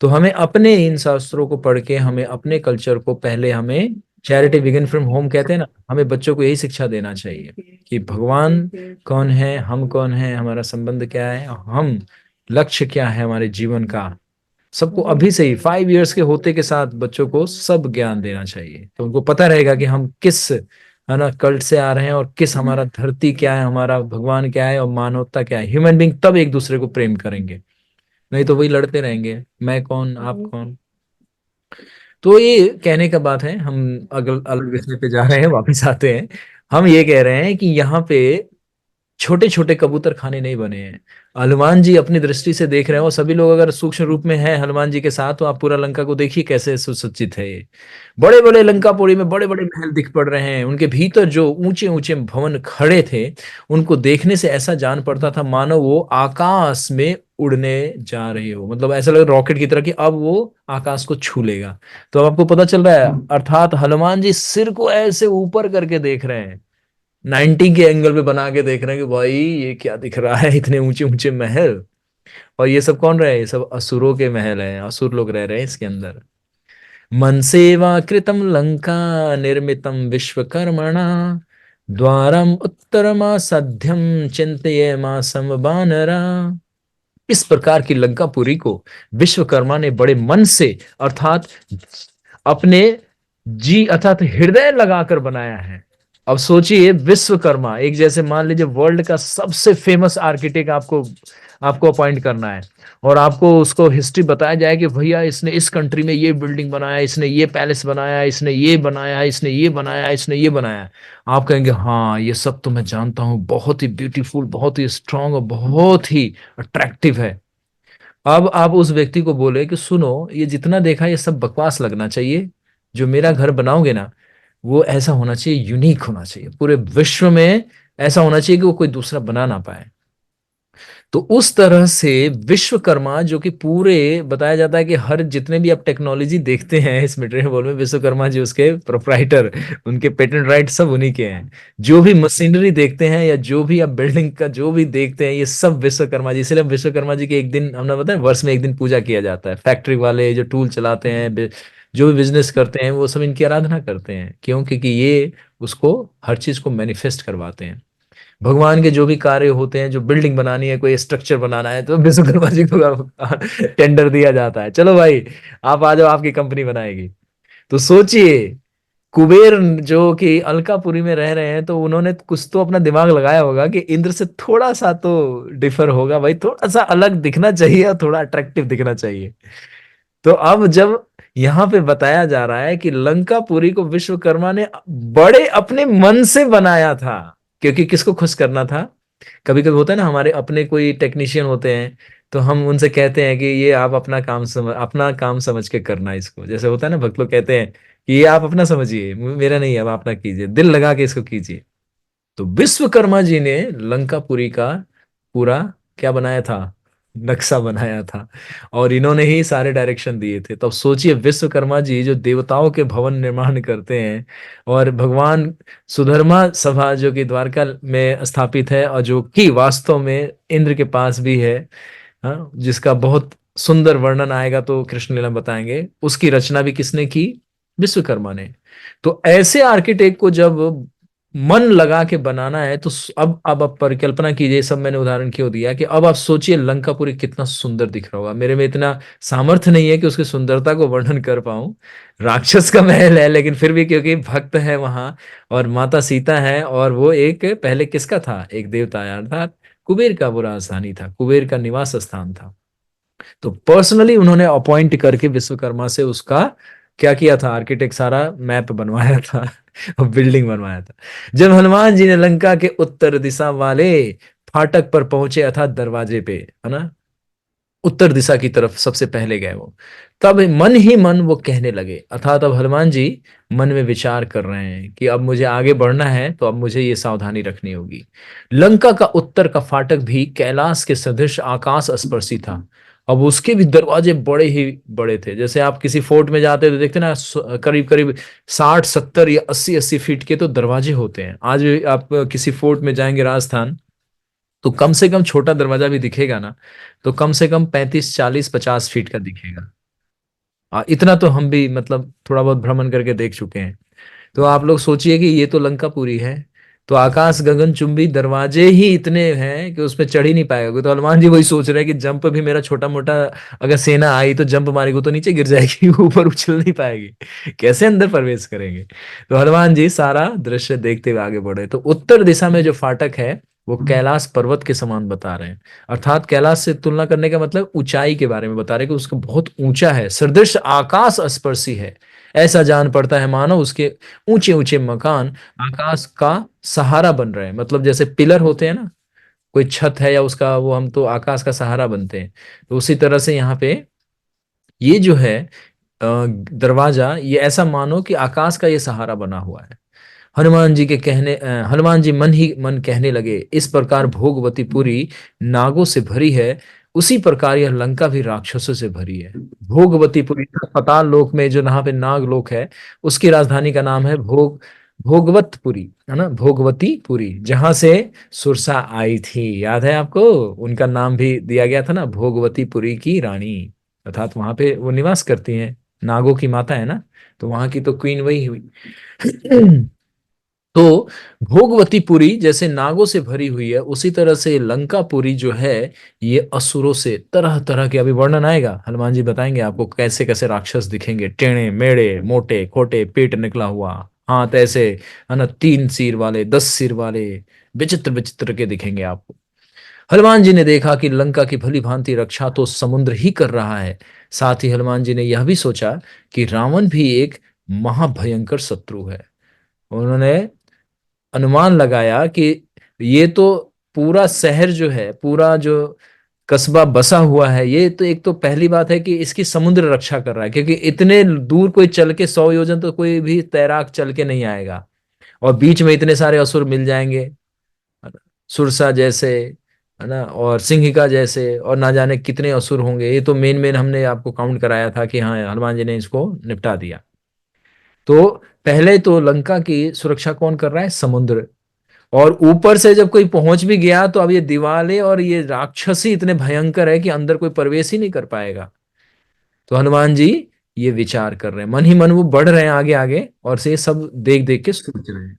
Speaker 1: तो हमें अपने इन शास्त्रों को पढ़ के, हमें अपने कल्चर को पहले, हमें चैरिटी बिगिन फ्रॉम होम कहते हैं ना, हमें बच्चों को यही शिक्षा देना चाहिए कि भगवान कौन है, हम कौन है, हमारा संबंध क्या है, हम लक्ष्य क्या है हमारे जीवन का। सबको अभी से ही 5 इयर्स के होते के साथ बच्चों को सब ज्ञान देना चाहिए, तो उनको पता रहेगा कि हम किस, है ना, कल्ट से आ रहे हैं, और किस, हमारा धरती क्या है, हमारा भगवान क्या है, और मानवता क्या है। ह्यूमन बींग तब एक दूसरे को प्रेम करेंगे, नहीं तो वही लड़ते रहेंगे, मैं कौन आप कौन। तो ये कहने का बात है, हम अगल अलग विषय पे जा रहे हैं, वापस आते हैं। हम ये कह रहे हैं कि यहाँ पे छोटे छोटे कबूतर खाने नहीं बने हैं। हनुमान जी अपनी दृष्टि से देख रहे हैं, और सभी लोग अगर सूक्ष्म रूप में हैं हनुमान जी के साथ, तो आप पूरा लंका को देखिए कैसे सुसज्जित है ये। बड़े बड़े लंकापुरी में बड़े बड़े महल दिख पड़ रहे हैं, उनके भीतर जो ऊंचे ऊंचे भवन खड़े थे, उनको देखने से ऐसा जान पड़ता था मानो वो आकाश में उड़ने जा रहे हो। मतलब ऐसा लग रॉकेट की तरह कि अब वो आकाश को छू लेगा। तो अब आपको पता चल रहा है, अर्थात हनुमान जी सिर को ऐसे ऊपर करके देख रहे हैं, 90 के एंगल पे बना के देख रहे हैं कि भाई ये क्या दिख रहा है, इतने ऊंचे ऊंचे महल। और ये सब कौन रहे, ये सब असुरों के महल हैं, असुर लोग रह रहे हैं इसके अंदर। मन सेवा कृतम लंका निर्मितम विश्वकर्मणा, द्वारम उत्तरमा सध्यम चिंतये मासम बानरा। इस प्रकार की लंकापुरी को विश्वकर्मा ने बड़े मन से, अर्थात अपने जी, अर्थात हृदय लगाकर बनाया है। अब सोचिए, विश्वकर्मा, एक जैसे मान लीजिए वर्ल्ड का सबसे फेमस आर्किटेक्ट आपको आपको अपॉइंट करना है, और आपको उसको हिस्ट्री बताया जाए कि भैया इसने इस कंट्री में ये बिल्डिंग बनाया, इसने ये पैलेस बनाया, इसने ये बनाया, इसने ये बनाया, इसने ये बनाया। आप कहेंगे हाँ ये सब तो मैं जानता हूँ, बहुत ही ब्यूटीफुल, बहुत ही स्ट्रांग और बहुत ही अट्रैक्टिव है। अब आप उस व्यक्ति को बोले कि सुनो, ये जितना देखा ये सब बकवास लगना चाहिए, जो मेरा घर बनाओगे ना वो ऐसा होना चाहिए, यूनिक होना चाहिए, पूरे विश्व में ऐसा होना चाहिए कि वो कोई दूसरा बना ना पाए। तो उस तरह से विश्वकर्मा, जो कि पूरे, बताया जाता है कि हर जितने भी आप टेक्नोलॉजी देखते हैं इस मटेरियल वर्ल्ड में, विश्वकर्मा जी उसके प्रोप्राइटर, उनके पेटेंट राइट सब उन्हीं के हैं। जो भी मशीनरी देखते हैं या जो भी आप बिल्डिंग का जो भी देखते हैं, ये सब विश्वकर्मा जी। इसलिए विश्वकर्मा जी के एक दिन, हमने बताया, वर्ष में एक दिन पूजा किया जाता है। फैक्ट्री वाले जो टूल चलाते हैं, जो भी बिजनेस करते हैं, वो सब इनकी आराधना करते हैं। क्यों? क्योंकि ये उसको, हर चीज को मैनिफेस्ट करवाते हैं। भगवान के जो भी कार्य होते हैं, जो बिल्डिंग बनानी है, कोई स्ट्रक्चर बनाना है, तो विश्वकर्मा जी को टेंडर दिया जाता है, चलो भाई आप आ जाओ, आपकी कंपनी बनाएगी। तो सोचिए, कुबेर जो कि अलकापुरी में रह रहे हैं, तो उन्होंने कुछ तो अपना दिमाग लगाया होगा कि इंद्र से थोड़ा सा तो डिफर होगा भाई, थोड़ा सा अलग दिखना चाहिए और थोड़ा अट्रैक्टिव दिखना चाहिए। तो अब जब यहाँ पे बताया जा रहा है कि लंकापुरी को विश्वकर्मा ने बड़े अपने मन से बनाया था, क्योंकि किसको खुश करना था। कभी कभी होता है ना, हमारे अपने कोई टेक्नीशियन होते हैं, तो हम उनसे कहते हैं कि ये आप अपना काम समझ के करना इसको। जैसे होता है ना, भक्त लोग कहते हैं कि ये आप अपना समझिए, मेरा नहीं, अब अपना कीजिए, दिल लगा के इसको कीजिए। तो विश्वकर्मा जी ने लंकापुरी का पूरा क्या बनाया था, नक्शा बनाया था और इन्होंने ही सारे डायरेक्शन दिए थे। तब सोचिए विश्वकर्मा जी जो देवताओं के भवन निर्माण करते हैं, और भगवान सुधर्मा सभा जो कि द्वारका में स्थापित है और जो कि वास्तव में इंद्र के पास भी है, हाँ, जिसका बहुत सुंदर वर्णन आएगा तो कृष्ण लीला में बताएंगे, उसकी रचना भी किसने की? विश्वकर्मा ने। तो ऐसे आर्किटेक्ट को जब मन लगा के बनाना है तो अब आप परिकल्पना कीजिए, सब मैंने उदाहरण क्यों दिया कि अब आप सोचिए लंकापुरी कितना सुंदर दिख रहा होगा। मेरे में इतना सामर्थ्य नहीं है कि उसकी सुंदरता को वर्णन कर पाऊं। राक्षस का महल है लेकिन फिर भी क्योंकि भक्त है वहां, और माता सीता है, और वो एक पहले किसका था? एक देवता अर्थात कुबेर का वो राजधानी था, कुबेर का निवास स्थान था। तो पर्सनली उन्होंने अपॉइंट करके विश्वकर्मा से उसका क्या किया था? आर्किटेक्ट सारा मैप बनवाया था और बिल्डिंग बनवाया था। जब हनुमान जी ने लंका के उत्तर दिशा वाले फाटक पर पहुंचे अर्थात दरवाजे पे, है ना, उत्तर दिशा की तरफ सबसे पहले गए वो, तब मन ही मन वो कहने लगे, अर्थात अब हनुमान जी मन में विचार कर रहे हैं कि अब मुझे आगे बढ़ना है तो अब मुझे ये सावधानी रखनी होगी। लंका का उत्तर का फाटक भी कैलाश के सदृश आकाश स्पर्शी था। अब उसके भी दरवाजे बड़े ही बड़े थे। जैसे आप किसी फोर्ट में जाते हैं तो देखते हैं ना, करीब करीब 60 70 या 80 80 फीट के तो दरवाजे होते हैं। आज भी आप किसी फोर्ट में जाएंगे राजस्थान, तो कम से कम छोटा दरवाजा भी दिखेगा ना, तो कम से कम 35 40 50 फीट का दिखेगा। इतना तो हम भी मतलब थोड़ा बहुत भ्रमण करके देख चुके हैं। तो आप लोग सोचिए कि ये तो लंकापुरी है, तो आकाश गगन चुंबी दरवाजे ही इतने हैं कि उसमें चढ़ ही नहीं पाएगा। तो हनुमान जी वही सोच रहे हैं कि जंप भी मेरा छोटा मोटा, अगर सेना आई तो जंप मारेगी तो नीचे गिर जाएगी ऊपर उछल नहीं पाएगी, कैसे अंदर प्रवेश करेंगे? तो हनुमान जी सारा दृश्य देखते हुए आगे बढ़े। तो उत्तर दिशा में जो फाटक है वो कैलाश पर्वत के समान बता रहे हैं। अर्थात कैलाश से तुलना करने का मतलब ऊंचाई के बारे में बता रहे हैं कि उसका बहुत ऊंचा है, सदृश आकाश स्पर्शी है। ऐसा जान पड़ता है मानो उसके ऊंचे ऊंचे मकान आकाश का सहारा बन रहे हैं। मतलब जैसे पिलर होते हैं ना, कोई छत है या उसका, वो हम तो आकाश का सहारा बनते हैं। तो उसी तरह से यहाँ पे ये जो है दरवाजा, ये ऐसा मानो कि आकाश का ये सहारा बना हुआ है। हनुमान जी मन ही मन कहने लगे, इस प्रकार भोगवतीपुरी नागों से भरी है, उसी प्रकार यह लंका भी राक्षसों से भरी है। भोगवतीपुरी पाताल लोक में जो यहाँ पे नाग लोक है, उसकी राजधानी का नाम है भोगवतपुरी, है ना, भोगवतीपुरी, जहां से सुरसा आई थी। याद है आपको? उनका नाम भी दिया गया था ना, भोगवतीपुरी की रानी। अर्थात वहां पे वो निवास करती हैं, नागों की माता है ना, तो वहां की तो क्वीन वही हुई। तो भोगवतीपुरी जैसे नागों से भरी हुई है, उसी तरह से लंकापुरी जो है ये असुरों से, तरह तरह के, अभी वर्णन आएगा, हनुमान जी बताएंगे आपको कैसे कैसे राक्षस दिखेंगे, टेढ़े मेढ़े मोटे खोटे, पेट निकला हुआ, हाथ ऐसे, है ना, 3 सिर वाले, 10 सिर वाले, विचित्र विचित्र के दिखेंगे आपको। हनुमान जी ने देखा कि लंका की भली भांति रक्षा तो समुद्र ही कर रहा है। साथ ही हनुमान जी ने यह भी सोचा कि रावण भी एक महाभयंकर शत्रु है। उन्होंने अनुमान लगाया कि ये तो पूरा शहर जो है, पूरा जो कस्बा बसा हुआ है, ये तो एक तो पहली बात है कि इसकी समुद्र रक्षा कर रहा है, क्योंकि इतने दूर कोई चल के 100 योजन तो कोई भी तैराक चल के नहीं आएगा, और बीच में इतने सारे असुर मिल जाएंगे, है ना? सुरसा जैसे, है ना, और सिंहिका जैसे, और ना जाने कितने असुर होंगे। ये तो मेन मेन हमने आपको काउंट कराया था कि हाँ, हनुमान जी ने इसको निपटा दिया। तो पहले तो लंका की सुरक्षा कौन कर रहा है? समुद्र। और ऊपर से जब कोई पहुंच भी गया तो अब ये दीवारें और ये राक्षसी इतने भयंकर है कि अंदर कोई प्रवेश ही नहीं कर पाएगा। तो हनुमान जी ये विचार कर रहे हैं, मन ही मन वो बढ़ रहे हैं आगे आगे, और से सब देख देख के सोच रहे हैं,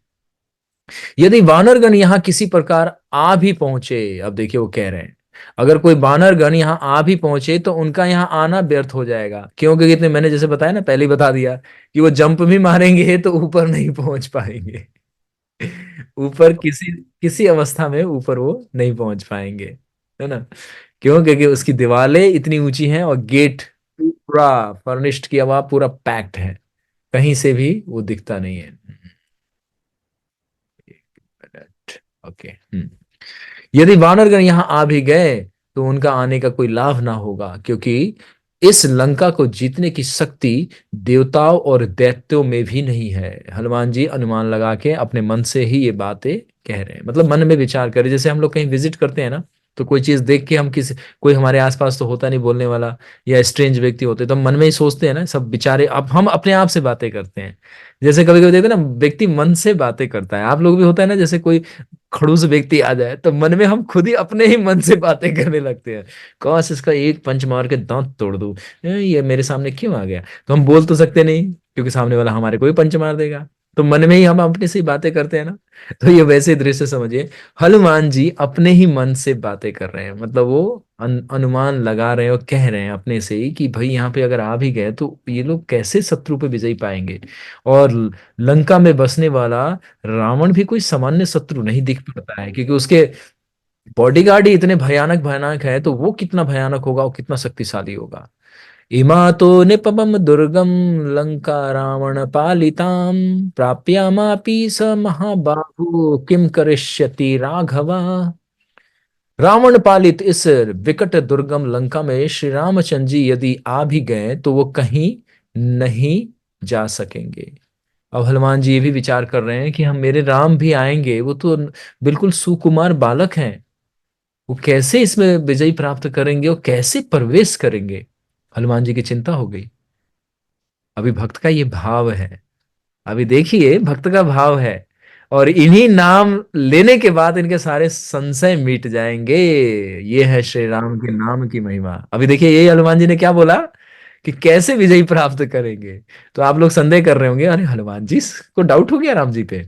Speaker 1: यदि वानरगण यहाँ किसी प्रकार आ भी पहुंचे, अब देखिए वो कह रहे हैं, अगर कोई वानरगण यहाँ आ भी पहुंचे तो उनका यहाँ आना व्यर्थ हो जाएगा। क्योंकि इतने, मैंने जैसे बताया ना, पहले ही बता दिया कि वो जंप भी मारेंगे तो ऊपर नहीं पहुंच पाएंगे ऊपर किसी किसी अवस्था में ऊपर वो नहीं पहुंच पाएंगे, है ना। क्यों? क्योंकि उसकी दीवारें इतनी ऊंची हैं और गेट पूरा फर्निश्ड किया हुआ, पूरा पैक्ड है, कहीं से भी वो दिखता नहीं है। ओके। यदि वानरगण यहाँ आ भी गए तो उनका आने का कोई लाभ ना होगा, क्योंकि इस लंका को जीतने की शक्ति देवताओं और दैत्यों में भी नहीं है। हनुमान जी अनुमान लगा के अपने मन से ही ये बातें कह रहे हैं, मतलब मन में विचार करें। जैसे हम लोग कहीं विजिट करते हैं ना, तो कोई चीज देख के हम किसी, कोई हमारे आसपास तो होता नहीं बोलने वाला या स्ट्रेंज व्यक्ति होते, तो हम मन में ही सोचते हैं ना सब बेचारे, अब हम अपने आप से बातें करते हैं। जैसे कभी कभी देखते हैं ना, व्यक्ति मन से बातें करता है, आप लोग भी होता है ना, जैसे कोई खड़ूस व्यक्ति आ जाए तो मन में हम खुद ही अपने ही मन से बातें करने लगते हैं, काश इसका एक पंच मार के दांत तोड़ दूं, ये मेरे सामने क्यों आ गया। तो हम बोल तो सकते नहीं, क्योंकि सामने वाला हमारे को ही पंच मार देगा। तो मन में ही हम अपने से ही बातें करते हैं ना। तो ये वैसे दृश्य समझिए, हनुमान जी अपने ही मन से बातें कर रहे हैं, मतलब वो अनुमान लगा रहे हैं और कह रहे हैं अपने से ही कि भाई यहाँ पे अगर आ भी गए तो ये लोग कैसे शत्रु पे विजय पाएंगे। और लंका में बसने वाला रावण भी कोई सामान्य शत्रु नहीं दिख पड़ता है, क्योंकि उसके बॉडीगार्ड ही इतने भयानक भयानक है, तो वो कितना भयानक होगा और कितना शक्तिशाली होगा। इमा तो निपमम दुर्गम लंका रावण पालिताम प्राप्यामापि स महाबाहु किम करिष्यति राघवा। रावण पालित इस विकट दुर्गम लंका में श्री रामचंद्र जी यदि आ भी गए तो वो कहीं नहीं जा सकेंगे। अब हनुमान जी ये भी विचार कर रहे हैं कि हम, मेरे राम भी आएंगे, वो तो बिल्कुल सुकुमार बालक हैं, वो कैसे इसमें विजय प्राप्त करेंगे और कैसे प्रवेश करेंगे। हनुमान जी की चिंता हो गई। अभी भक्त का ये भाव है, अभी देखिए भक्त का भाव है, और इन्हीं नाम लेने के बाद इनके सारे संशय मिट जाएंगे। ये है श्री राम के नाम की महिमा। अभी देखिए ये हनुमान जी ने क्या बोला कि कैसे विजय प्राप्त करेंगे। तो आप लोग संदेह कर रहे होंगे, अरे हनुमान जी को डाउट हो गया राम जी पे।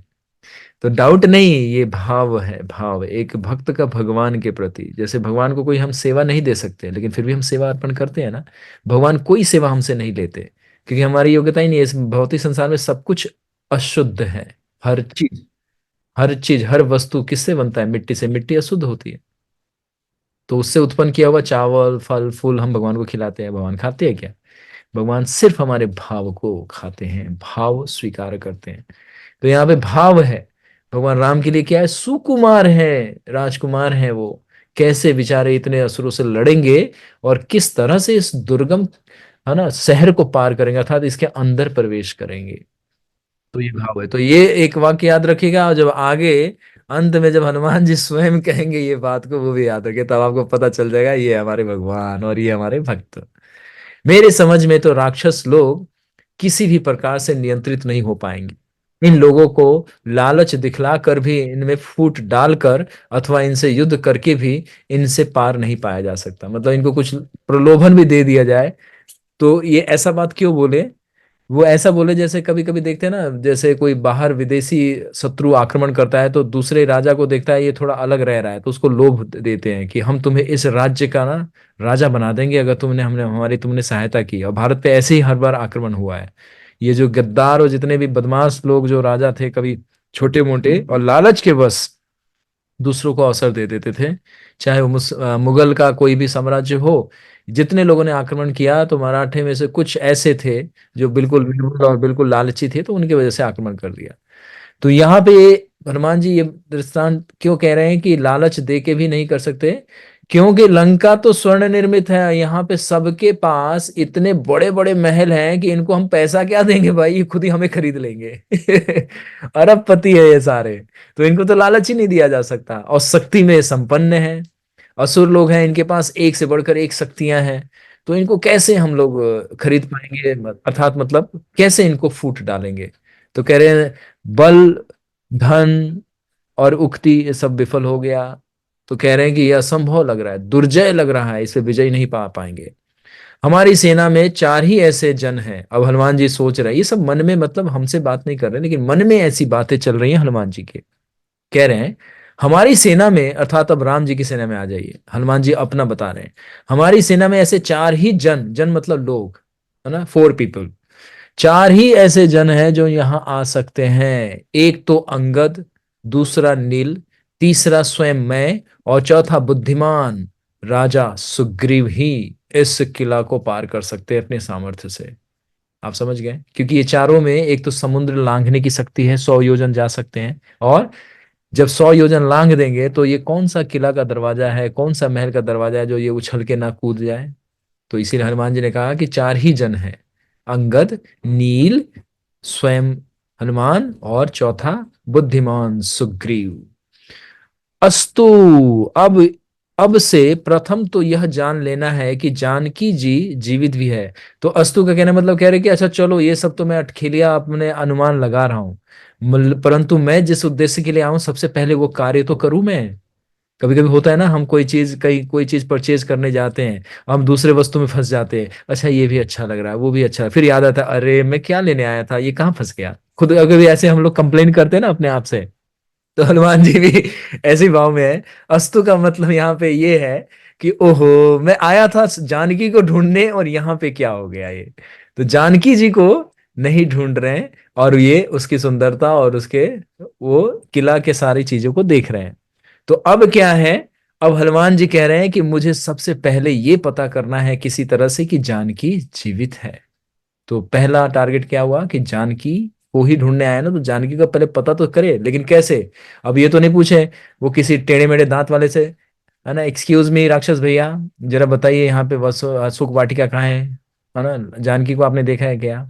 Speaker 1: तो डाउट नहीं, ये भाव है, भाव एक भक्त का भगवान के प्रति। जैसे भगवान को कोई हम सेवा नहीं दे सकते, लेकिन फिर भी हम सेवा अर्पण करते हैं ना। भगवान कोई सेवा हमसे नहीं लेते, क्योंकि हमारी योग्यता ही नहीं है। इस भौतिक संसार में सब कुछ अशुद्ध है। हर चीज, हर चीज, हर वस्तु किससे बनता है? मिट्टी से। मिट्टी अशुद्ध होती है, तो उससे उत्पन्न किया हुआ चावल फल फूल हम भगवान को खिलाते हैं, भगवान खाते हैं क्या? भगवान सिर्फ हमारे भाव को खाते हैं, भाव स्वीकार करते हैं। तो यहाँ पे भाव है। भगवान राम के लिए क्या है? सुकुमार है, राजकुमार है वो। कैसे बेचारे इतने असुरों से लड़ेंगे और किस तरह से इस दुर्गम, है ना, शहर को पार करेंगे, अर्थात इसके अंदर प्रवेश करेंगे। तो ये भाव है। तो ये एक वाक्य याद रखिएगा, और जब आगे अंत में जब हनुमान जी स्वयं कहेंगे ये बात को, वो भी याद रखिए, तब आपको पता चल जाएगा ये हमारे भगवान और ये हमारे भक्त। मेरे समझ में तो राक्षस लोग किसी भी प्रकार से नियंत्रित नहीं हो पाएंगे। इन लोगों को लालच दिखलाकर भी, इनमें फूट डालकर अथवा इनसे युद्ध करके भी इनसे पार नहीं पाया जा सकता। मतलब इनको कुछ प्रलोभन भी दे दिया जाए तो ये ऐसा बात क्यों बोले? वो ऐसा बोले जैसे कभी कभी देखते हैं ना, जैसे कोई बाहर विदेशी शत्रु आक्रमण करता है तो दूसरे राजा को देखता है ये थोड़ा अलग रह रहा है, तो उसको लोभ देते हैं कि हम तुम्हें इस राज्य का ना राजा बना देंगे अगर तुमने हमने हमारी तुमने सहायता की। और भारत पे ऐसे ही हर बार आक्रमण हुआ है। ये जो गद्दार और जितने भी बदमाश लोग जो राजा थे, कभी छोटे मोटे और लालच के बस दूसरों को अवसर दे देते थे। चाहे वो मुगल का कोई भी साम्राज्य हो, जितने लोगों ने आक्रमण किया तो मराठे में से कुछ ऐसे थे जो बिल्कुल निर्भुल और बिल्कुल लालची थे, तो उनकी वजह से आक्रमण कर दिया। तो यहाँ पे हनुमान जी ये दृष्टांत क्यों कह रहे हैं कि लालच दे के भी नहीं कर सकते? क्योंकि लंका तो स्वर्ण निर्मित है, यहाँ पे सबके पास इतने बड़े बड़े महल हैं कि इनको हम पैसा क्या देंगे भाई, ये खुद ही हमें खरीद लेंगे। अरबपति है ये सारे। तो इनको तो लालच ही नहीं दिया जा सकता, और शक्ति में संपन्न है। असुर लोग हैं, इनके पास एक से बढ़कर एक शक्तियां हैं। तो इनको कैसे हम लोग खरीद पाएंगे, अर्थात मतलब कैसे इनको फूट डालेंगे? तो कह रहे हैं बल, धन और उक्ति ये सब विफल हो गया। तो कह रहे हैं कि यह असंभव लग रहा है, दुर्जय लग रहा है, इसे विजय नहीं पा पाएंगे। हमारी सेना में चार ही ऐसे जन हैं। अब हनुमान जी सोच रहे हैं, ये सब मन में, मतलब हमसे बात नहीं कर रहे, लेकिन मन में ऐसी बातें चल रही हैं हनुमान जी के। कह रहे हैं हमारी सेना में, अर्थात अब राम जी की सेना में आ जाइए, हनुमान जी अपना बता रहे हैं। हमारी सेना में ऐसे चार ही जन, जन मतलब लोग, है ना, 4 पीपल, चार ही ऐसे जन हैं जो यहां आ सकते हैं। एक तो अंगद, दूसरा नील, तीसरा स्वयं मैं, और चौथा बुद्धिमान राजा सुग्रीव ही इस किला को पार कर सकते हैं अपने सामर्थ्य से। आप समझ गए? क्योंकि ये चारों में एक तो समुद्र लांघने की शक्ति है, 100 योजन जा सकते हैं, और जब 100 योजन लांघ देंगे तो ये कौन सा किला का दरवाजा है, कौन सा महल का दरवाजा है जो ये उछल के ना कूद जाए। तो इसीलिए हनुमान जी ने कहा कि चार ही जन हैं, अंगद, नील, स्वयं हनुमान, और चौथा बुद्धिमान सुग्रीव। अस्तु। अब अब से प्रथम तो यह जान लेना है कि जानकी जी जीवित भी है। तो अस्तु का कहना मतलब कह रहे कि अच्छा चलो ये सब तो मैं अटखेलिया अपने अनुमान लगा रहा हूँ, परंतु मैं जिस उद्देश्य के लिए आऊं सबसे पहले वो कार्य तो करूं मैं। कभी कभी होता है ना, हम कोई चीज कहीं कोई चीज परचेज करने जाते हैं, हम दूसरे वस्तु में फंस जाते हैं, अच्छा ये भी अच्छा लग रहा है वो भी अच्छा, फिर याद आता है अरे मैं क्या लेने आया था, ये कहाँ फंस गया। खुद अगर भी ऐसे हम लोग कंप्लेन करते हैं ना अपने आप से, तो हनुमान जी भी ऐसे भाव में है। अस्तु का मतलब यहाँ पे ये है कि ओहो मैं आया था जानकी को ढूंढने और यहाँ पे क्या हो गया ये। तो जानकी जी को नहीं ढूंढ रहे हैं, और ये उसकी सुंदरता और उसके वो किला के सारी चीजों को देख रहे हैं। तो अब क्या है, अब हनुमान जी कह रहे हैं कि मुझे सबसे पहले ये पता करना है किसी तरह से कि जानकी जीवित है। तो पहला टारगेट क्या हुआ कि जानकी को ही ढूंढने आया ना, तो जानकी का पहले पता तो करे, लेकिन कैसे। अब ये तो नहीं पूछे वो किसी टेढ़े मेढ़े दांत वाले से, है ना, एक्सक्यूज मी राक्षस भैया जरा बताइए यहाँ पे सुख वाटिका कहाँ है ना, जानकी को आपने देखा है क्या।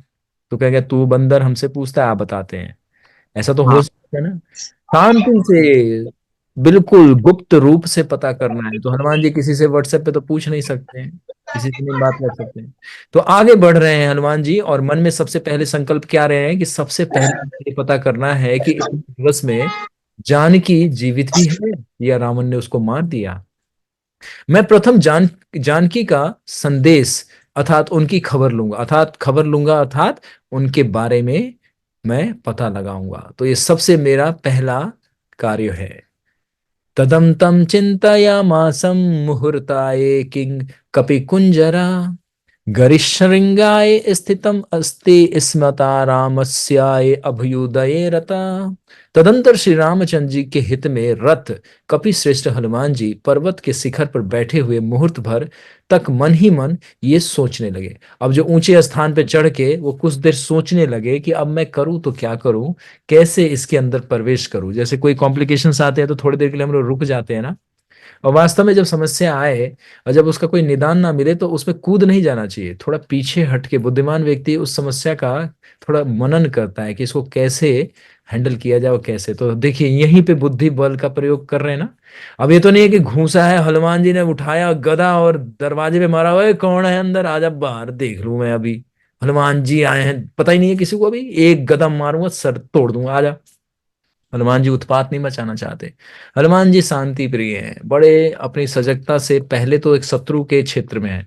Speaker 1: तो कहेगा तू बंदर हमसे पूछता है आप बताते हैं। ऐसा तो हो
Speaker 2: हाँ।
Speaker 1: सकता है ना, शांति से बिल्कुल गुप्त रूप से पता करना है। तो हनुमान जी किसी से व्हाट्सएप पे तो पूछ नहीं सकते हैं, किसी से नहीं बात कर सकते हैं। तो आगे बढ़ रहे हैं हनुमान जी, और मन में सबसे पहले संकल्प क्या रहे हैं कि सबसे पहले ये पता करना है कि इस दिवस में जानकी जीवित भी है या रावण ने उसको मार दिया। मैं प्रथम जानकी का संदेश अर्थात उनकी खबर लूंगा, अर्थात उनके बारे में मैं पता लगाऊंगा। तो ये सबसे मेरा पहला कार्य है। तदम तम चिंतयामासं मुहूर्ताय किंग कपि कुंजरा गरिशृंगाय स्थितम अस्ति स्मता रामस्याय अभ्युदये रता। तदंतर श्री रामचंद्र जी के हित में रथ कपि श्रेष्ठ हनुमान जी पर्वत के शिखर पर बैठे हुए मुहूर्त भर तक मन ही मन ये सोचने लगे। अब जो ऊंचे स्थान पे चढ़ के वो कुछ देर सोचने लगे कि अब मैं करूं तो क्या करूं, कैसे इसके अंदर प्रवेश करूं। जैसे कोई कॉम्प्लिकेशंस आते हैं तो थोड़ी देर के लिए हम लोग रुक जाते हैं ना, और वास्तव में जब समस्या आए और जब उसका कोई निदान ना मिले तो उसमें कूद नहीं जाना चाहिए, थोड़ा पीछे हट के बुद्धिमान व्यक्ति उस समस्या का थोड़ा मनन करता है कि इसको कैसे हैंडल किया जाए और कैसे। तो देखिए यहीं पे बुद्धि बल का प्रयोग कर रहे हैं ना। अब ये तो नहीं है कि घूसा है, हनुमान जी ने उठाया गदा और दरवाजे पे मारा हुआ है, कौन है अंदर, आजा बाहर देख लूं मैं अभी। हनुमान जी आए हैं पता ही नहीं है किसी को, अभी एक गदा मारूंगा सर तोड़ दूंगा, आजा। हनुमान जी उत्पात नहीं मचाना चाहते। हनुमान जी शांति प्रिय हैं, बड़े अपनी सजगता से पहले तो एक शत्रु के क्षेत्र में है,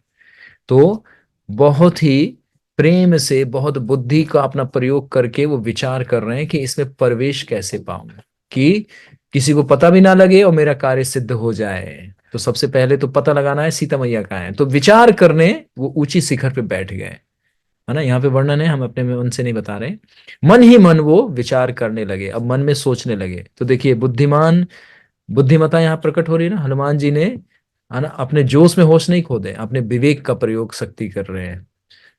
Speaker 1: तो बहुत ही प्रेम से बहुत बुद्धि का अपना प्रयोग करके वो विचार कर रहे हैं कि इसमें प्रवेश कैसे पाऊं कि किसी को पता भी ना लगे और मेरा कार्य सिद्ध हो जाए। तो सबसे पहले तो पता लगाना है सीता मैया कहाँ है। तो विचार करने वो ऊंची शिखर पे बैठ गए, है ना, यहाँ पे वर्णन है, हम अपने में उनसे नहीं बता रहे। मन ही मन वो विचार करने लगे, अब मन में सोचने लगे। तो देखिए बुद्धिमता यहाँ प्रकट हो रही है ना, हनुमान जी ने, है ना, अपने जोश में होश नहीं खो दे, अपने विवेक का प्रयोग शक्ति कर रहे हैं।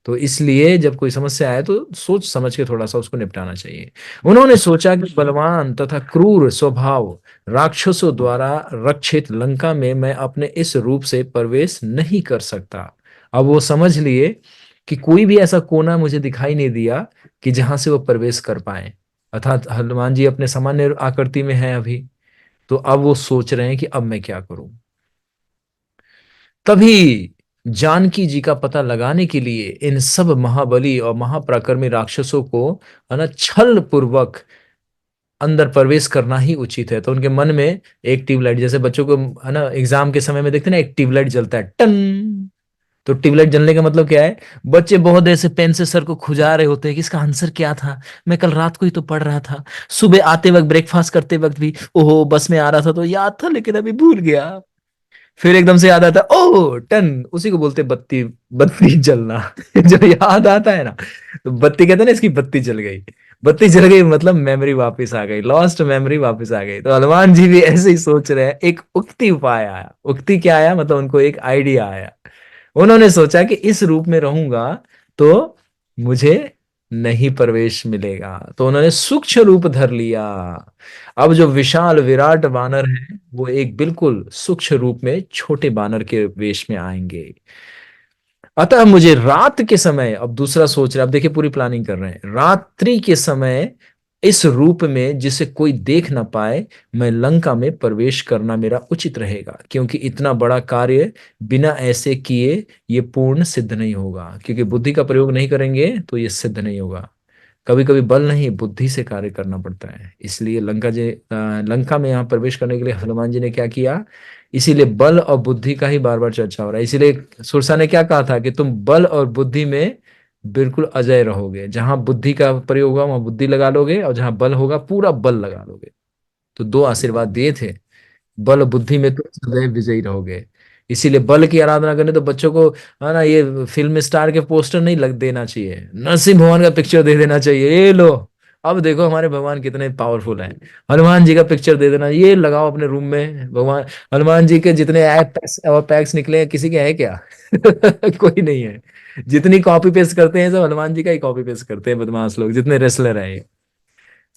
Speaker 1: तो इसलिए जब कोई समस्या आए तो सोच समझ के थोड़ा सा उसको निपटाना चाहिए। उन्होंने सोचा कि बलवान तथा क्रूर स्वभाव राक्षसों द्वारा रक्षित लंका में मैं अपने इस रूप से प्रवेश नहीं कर सकता। अब वो समझ लिए कि कोई भी ऐसा कोना मुझे दिखाई नहीं दिया कि जहां से वो प्रवेश कर पाए, अर्थात हनुमान जी अपने सामान्य आकृति में है अभी। तो अब वो सोच रहे हैं कि अब मैं क्या करूं। तभी जानकी जी का पता लगाने के लिए इन सब महाबली और महापराक्रमी राक्षसों को, है ना, छल पूर्वक अंदर प्रवेश करना ही उचित है। तो उनके मन में एक ट्यूबलाइट, जैसे बच्चों को, है ना, एग्जाम के समय में देखते हैं ना एक ट्यूबलाइट जलता है टन। तो ट्यूबलाइट जलने का मतलब क्या है, बच्चे बहुत देर से पेन से सर को खुजा रहे होते हैं कि इसका आंसर क्या था, मैं कल रात को ही तो पढ़ रहा था, सुबह आते वक्त ब्रेकफास्ट करते वक्त भी ओहो बस में आ रहा था तो याद था लेकिन अभी भूल गया। फिर एकदम से याद आता है ओह टन, उसी को बोलते हैं बत्ती, बत्ती जलना। जब याद आता है ना तो बत्ती कहते हैं ना, इसकी बत्ती जल गई। बत्ती जल गई मतलब मेमोरी वापस आ गई, लॉस्ट मेमोरी वापस आ गई। तो हनुमान जी भी ऐसे ही सोच रहे हैं। एक उक्ति उपाय आया, उक्ति क्या आया मतलब उनको एक आइडिया आया। उन्होंने सोचा कि इस रूप में रहूंगा तो मुझे नहीं प्रवेश मिलेगा, तो उन्होंने सूक्ष्म रूप धर लिया। अब जो विशाल विराट बानर है वो एक बिल्कुल सूक्ष्म रूप में छोटे बानर के वेश में आएंगे। अतः मुझे रात के समय, अब दूसरा सोच रहे, अब देखिए पूरी प्लानिंग कर रहे हैं, रात्रि के समय इस रूप में जिसे कोई देख ना पाए मैं लंका में प्रवेश करना मेरा उचित रहेगा, क्योंकि इतना बड़ा कार्य बिना ऐसे किए ये पूर्ण सिद्ध नहीं होगा। क्योंकि बुद्धि का प्रयोग नहीं करेंगे तो ये सिद्ध नहीं होगा। कभी कभी बल नहीं, बुद्धि से कार्य करना पड़ता है। इसलिए लंका में यहाँ प्रवेश करने के लिए हनुमान जी ने क्या किया, इसीलिए बल और बुद्धि का ही बार बार चर्चा हो रहा है। इसीलिए सुरसा ने क्या कहा था कि तुम बल और बुद्धि में बिल्कुल अजय रहोगे। जहां बुद्धि का प्रयोग होगा वहां बुद्धि लगा लोगे, और जहां बल होगा पूरा बल लगा लोगे। तो दो आशीर्वाद दिए थे, बल बुद्धि में तो सदैव विजयी रहोगे। इसीलिए बल की आराधना करने तो बच्चों को, है ना, ये फिल्म स्टार के पोस्टर नहीं लग देना चाहिए, नरसिंह भगवान का पिक्चर दे देना चाहिए, ये लो अब देखो हमारे भगवान कितने पावरफुल हैं। हनुमान जी का पिक्चर दे देना, ये लगाओ अपने रूम में। भगवान हनुमान जी के जितने एप्स और पैक्स निकले हैं, किसी के है क्या? कोई नहीं है। जितनी कॉपी पेस्ट करते हैं सब हनुमान जी का ही कॉपी पेस्ट करते हैं बदमाश लोग, जितने रेसलर हैं ये।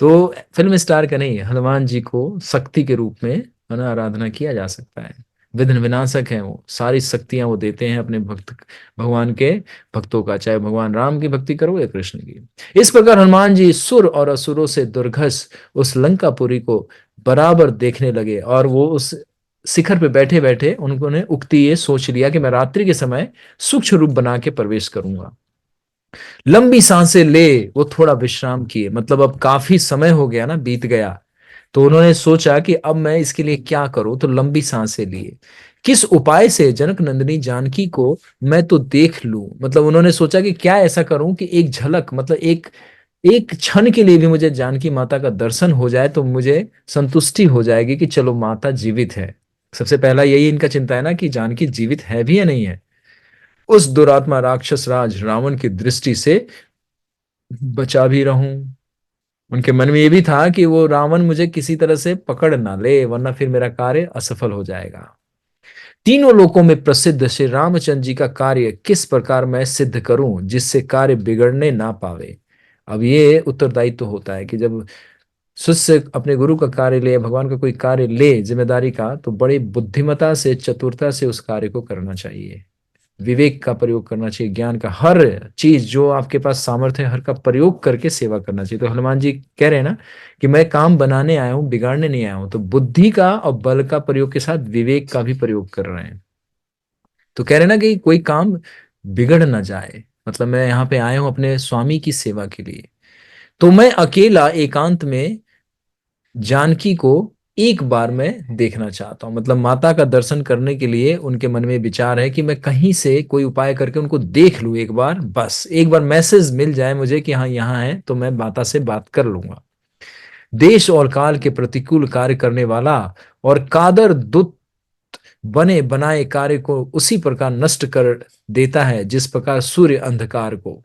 Speaker 1: तो फिल्म स्टार का नहीं, हनुमान जी को शक्ति के रूप में, है ना, आराधना किया जा सकता है। विघ्न विनाशक है वो, सारी शक्तियां वो देते हैं अपने भगवान के भक्तों का, चाहे भगवान राम की भक्ति करो या कृष्ण की। इस प्रकार हनुमान जी सुर और असुरों से दुर्घस उस लंकापुरी को बराबर देखने लगे, और वो उस शिखर पे बैठे बैठे उन्होंने उक्ति ये सोच लिया कि मैं रात्रि के समय सूक्ष्म रूप बना के प्रवेश करूंगा। लंबी सांसें ले वो थोड़ा विश्राम किए, मतलब अब काफी समय हो गया ना, बीत गया। तो उन्होंने सोचा कि अब मैं इसके लिए क्या करूं, तो लंबी सांसें लिए। किस उपाय से जनक नंदिनी जानकी को मैं तो देख लूं, मतलब उन्होंने सोचा कि क्या ऐसा करूं कि एक झलक, मतलब एक एक क्षण के लिए भी मुझे जानकी माता का दर्शन हो जाए तो मुझे संतुष्टि हो जाएगी कि चलो माता जीवित है। सबसे पहला यही इनका चिंता है ना कि जानकी जीवित है भी या नहीं है। उस दुरात्मा राक्षस राज रावण की दृष्टि से बचा भी रहूं। उनके मन में ये भी था कि वो रावण मुझे किसी तरह से पकड़ ना ले, वरना फिर मेरा कार्य असफल हो जाएगा। तीनों लोकों में प्रसिद्ध श्री रामचंद्र जी का कार्य किस प्रकार मैं सिद्ध करूं जिससे कार्य बिगड़ने ना पावे। अब ये उत्तरदायित्व तो होता है कि जब शिष्य अपने गुरु का कार्य ले, भगवान का कोई कार्य ले जिम्मेदारी का, तो बड़ी बुद्धिमता से, चतुरता से उस कार्य को करना चाहिए। विवेक का प्रयोग करना चाहिए, ज्ञान का, हर चीज जो आपके पास सामर्थ्य है हर का प्रयोग करके सेवा करना चाहिए। तो हनुमान जी कह रहे हैं ना कि मैं काम बनाने आया हूं, बिगाड़ने नहीं आया हूं। तो बुद्धि का और बल का प्रयोग के साथ विवेक का भी प्रयोग कर रहे हैं। तो कह रहे हैं ना कि कोई काम बिगड़ ना जाए, मतलब मैं यहाँ पे आया हूं अपने स्वामी की सेवा के लिए। तो मैं अकेला एकांत में जानकी को एक बार मैं देखना चाहता हूं, मतलब माता का दर्शन करने के लिए उनके मन में विचार है कि मैं कहीं से कोई उपाय करके उनको देख लूं एक बार, बस एक बार मैसेज मिल जाए मुझे कि हाँ यहाँ है, तो मैं माता से बात कर लूंगा। देश और काल के प्रतिकूल कार्य करने वाला और कादर दुत बने बनाए कार्य को उसी प्रकार नष्ट कर देता है जिस प्रकार सूर्य अंधकार को।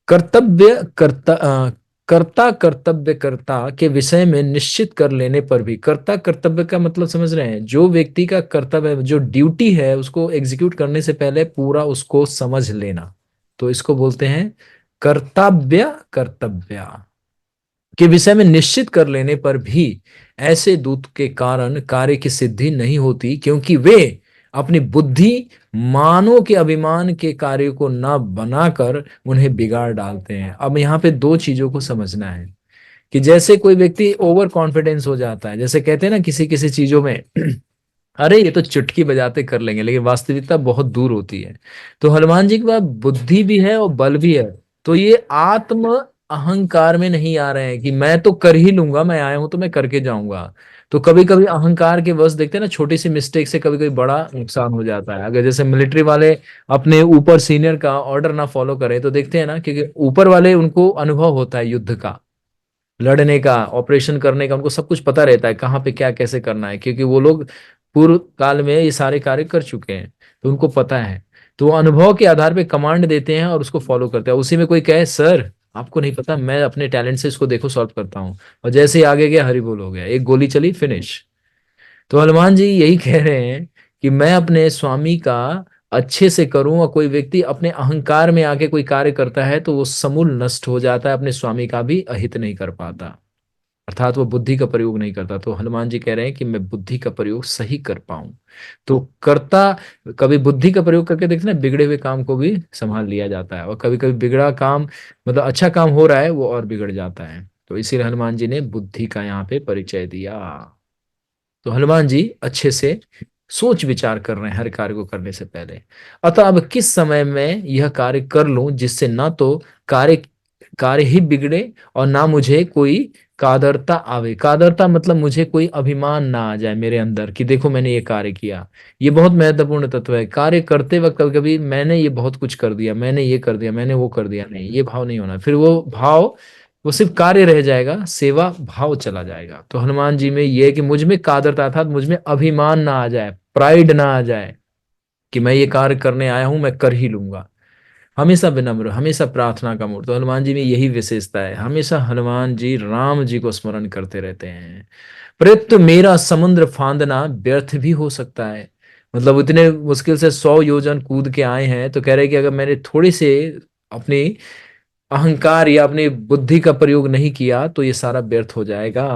Speaker 1: कर्तव्य कर्ता कर्ता कर्तव्य कर्ता के विषय में निश्चित कर लेने पर भी, कर्ता कर्तव्य का मतलब समझ रहे हैं, जो व्यक्ति का कर्तव्य, जो ड्यूटी है उसको एग्जीक्यूट करने से पहले पूरा उसको समझ लेना, तो इसको बोलते हैं कर्तव्य कर्तव्य के विषय में निश्चित कर लेने पर भी ऐसे दूत के कारण कार्य की सिद्धि नहीं होती, क्योंकि वे अपनी बुद्धि मानव के अभिमान के कार्य को न बनाकर उन्हें बिगाड़ डालते हैं। अब यहाँ पे दो चीजों को समझना है कि जैसे कोई व्यक्ति ओवर कॉन्फिडेंस हो जाता है, जैसे कहते हैं ना किसी किसी चीजों में अरे ये तो चुटकी बजाते कर लेंगे, लेकिन वास्तविकता बहुत दूर होती है। तो हनुमान जी के पास बुद्धि भी है और बल भी है, तो ये आत्म अहंकार में नहीं आ रहे हैं कि मैं तो कर ही लूंगा, मैं आया हूं तो मैं करके जाऊंगा। तो कभी कभी अहंकार के वश देखते हैं ना, छोटी सी मिस्टेक से कभी कभी बड़ा नुकसान हो जाता है। अगर जैसे मिलिट्री वाले अपने ऊपर सीनियर का ऑर्डर ना फॉलो करें तो देखते हैं ना, क्योंकि ऊपर वाले उनको अनुभव होता है युद्ध का, लड़ने का, ऑपरेशन करने का, उनको सब कुछ पता रहता है कहाँ पे क्या कैसे करना है, क्योंकि वो लोग पूर्व काल में ये सारे कार्य कर चुके हैं, तो उनको पता है। तो वो अनुभव के आधार पे कमांड देते हैं और उसको फॉलो करते हैं। उसी में कोई कहे सर आपको नहीं पता, मैं अपने टैलेंट से इसको देखो सॉल्व करता हूँ, और जैसे ही आगे गया हरी बोल हो गया, एक गोली चली फिनिश। तो हनुमान जी यही कह रहे हैं कि मैं अपने स्वामी का अच्छे से करूं, और कोई व्यक्ति अपने अहंकार में आके कोई कार्य करता है तो वो समूल नष्ट हो जाता है, अपने स्वामी का भी अहित नहीं कर पाता, अर्थात वो बुद्धि का प्रयोग नहीं करता। तो हनुमान जी कह रहे हैं कि मैं बुद्धि का प्रयोग सही कर पाऊं। तो करता, कभी बुद्धि का प्रयोग करके देखते ना, बिगड़े हुए काम को भी संभाल लिया जाता है, और कभी कभी बिगड़ा काम, मतलब अच्छा काम हो रहा है वो और बिगड़ जाता है। तो इसीलिए हनुमान जी ने बुद्धि का यहाँ पे परिचय दिया। तो हनुमान जी अच्छे से सोच विचार कर रहे हैं हर कार्य को करने से पहले। अतः अब किस समय में यह कार्य कर लूं जिससे ना तो कार्य कार्य ही बिगड़े और ना मुझे कोई कादरता आवे। कादरता मतलब मुझे कोई अभिमान ना आ जाए मेरे अंदर कि देखो मैंने ये कार्य किया। ये बहुत महत्वपूर्ण तत्व है। कार्य करते वक्त कभी कभी मैंने ये बहुत कुछ कर दिया, मैंने ये कर दिया, मैंने वो कर दिया, नहीं, ये भाव नहीं होना। फिर वो भाव, वो सिर्फ कार्य रह जाएगा, सेवा भाव चला जाएगा। तो हनुमान जी में ये है कि मुझ में कादरता था, मुझ में अभिमान ना आ जाए, प्राइड ना आ जाए कि मैं ये कार्य करने आया हूं, मैं कर ही लूंगा। हमेशा विनम्र, हमेशा प्रार्थना का मूड। तो हनुमान जी में यही विशेषता है, हमेशा हनुमान जी राम जी को स्मरण करते रहते हैं। प्रयुक्त मेरा समुद्र फांदना व्यर्थ भी हो सकता है। मतलब इतने मुश्किल से 100 योजन कूद के आए हैं, तो कह रहे हैं कि अगर मैंने थोड़ी से अपनी अहंकार या अपनी बुद्धि का प्रयोग नहीं किया तो ये सारा व्यर्थ हो जाएगा।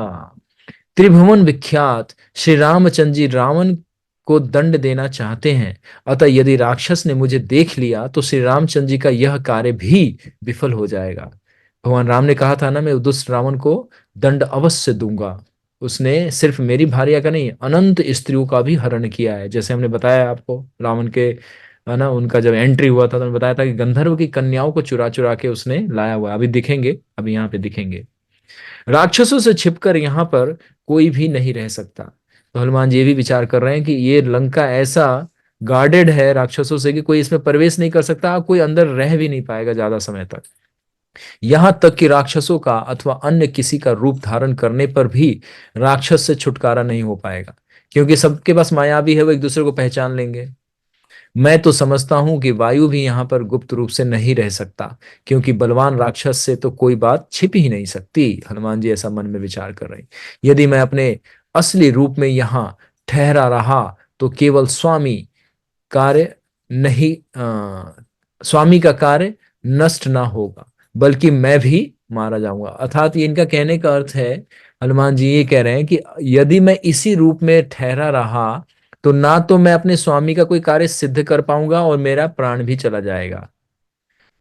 Speaker 1: त्रिभुवन विख्यात श्री रामचंद्र जी रावण को दंड देना चाहते हैं। अतः यदि राक्षस ने मुझे देख लिया तो श्री रामचंद्र जी का यह कार्य भी विफल हो जाएगा। भगवान राम ने कहा था ना, मैं दुष्ट रावण को दंड अवश्य दूंगा। उसने सिर्फ मेरी भार्या का नहीं, अनंत स्त्रियों का भी हरण किया है। जैसे हमने बताया आपको, रावण के, है ना, उनका जब एंट्री हुआ था तो हमने बताया था कि गंधर्व की कन्याओं को चुरा चुरा के उसने लाया हुआ है। अभी दिखेंगे, अभी यहाँ पे दिखेंगे। राक्षसों से छिपकर यहाँ पर कोई भी नहीं रह सकता। तो हनुमान जी ये भी विचार कर रहे हैं कि ये लंका ऐसा गार्डेड है राक्षसों से कि कोई इसमें प्रवेश नहीं कर सकता, कोई अंदर रह भी नहीं पाएगा ज्यादा समय तक। यहां तक कि राक्षसों का अथवा अन्य किसी का रूप धारण करने पर भी राक्षस से छुटकारा नहीं हो पाएगा, क्योंकि सबके पास माया भी है, वो एक दूसरे को पहचान लेंगे। मैं तो समझता हूं कि वायु भी यहां पर गुप्त रूप से नहीं रह सकता, क्योंकि बलवान राक्षस से तो कोई बात छिप ही नहीं सकती। हनुमान जी ऐसा मन में विचार कर रहे हैं। यदि मैं अपने असली रूप में यहां ठहरा रहा तो केवल कार्य नहीं स्वामी का कार्य नष्ट ना होगा, बल्कि मैं भी मारा जाऊंगा। अर्थात ये इनका कहने का अर्थ है, हनुमान जी ये कह रहे हैं कि यदि मैं इसी रूप में ठहरा रहा तो ना तो मैं अपने स्वामी का कोई कार्य सिद्ध कर पाऊंगा और मेरा प्राण भी चला जाएगा।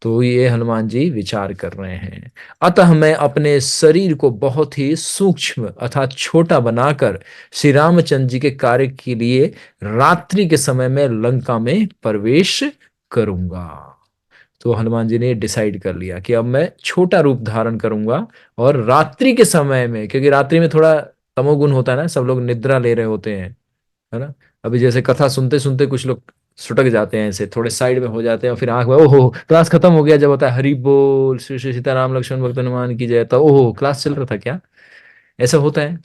Speaker 1: तो ये हनुमान जी विचार कर रहे हैं। अतः मैं अपने शरीर को बहुत ही सूक्ष्म अर्थात छोटा बनाकर श्री रामचंद्र जी के कार्य के लिए रात्रि के समय में लंका में प्रवेश करूंगा। तो हनुमान जी ने डिसाइड कर लिया कि अब मैं छोटा रूप धारण करूंगा और रात्रि के समय में, क्योंकि रात्रि में थोड़ा तमोगुण होता है ना, सब लोग निद्रा ले रहे होते हैं, है ना। अभी जैसे कथा सुनते सुनते कुछ लोग सुटक जाते हैं, ऐसे थोड़े साइड में हो जाते हैं और फिर आंख में ओहो क्लास खत्म हो गया, जब होता है हरि बोल श्री श्री सीताराम लक्ष्मण भक्त हनुमान की जय, तो ओहो क्लास चल रहा था क्या, ऐसा होता है।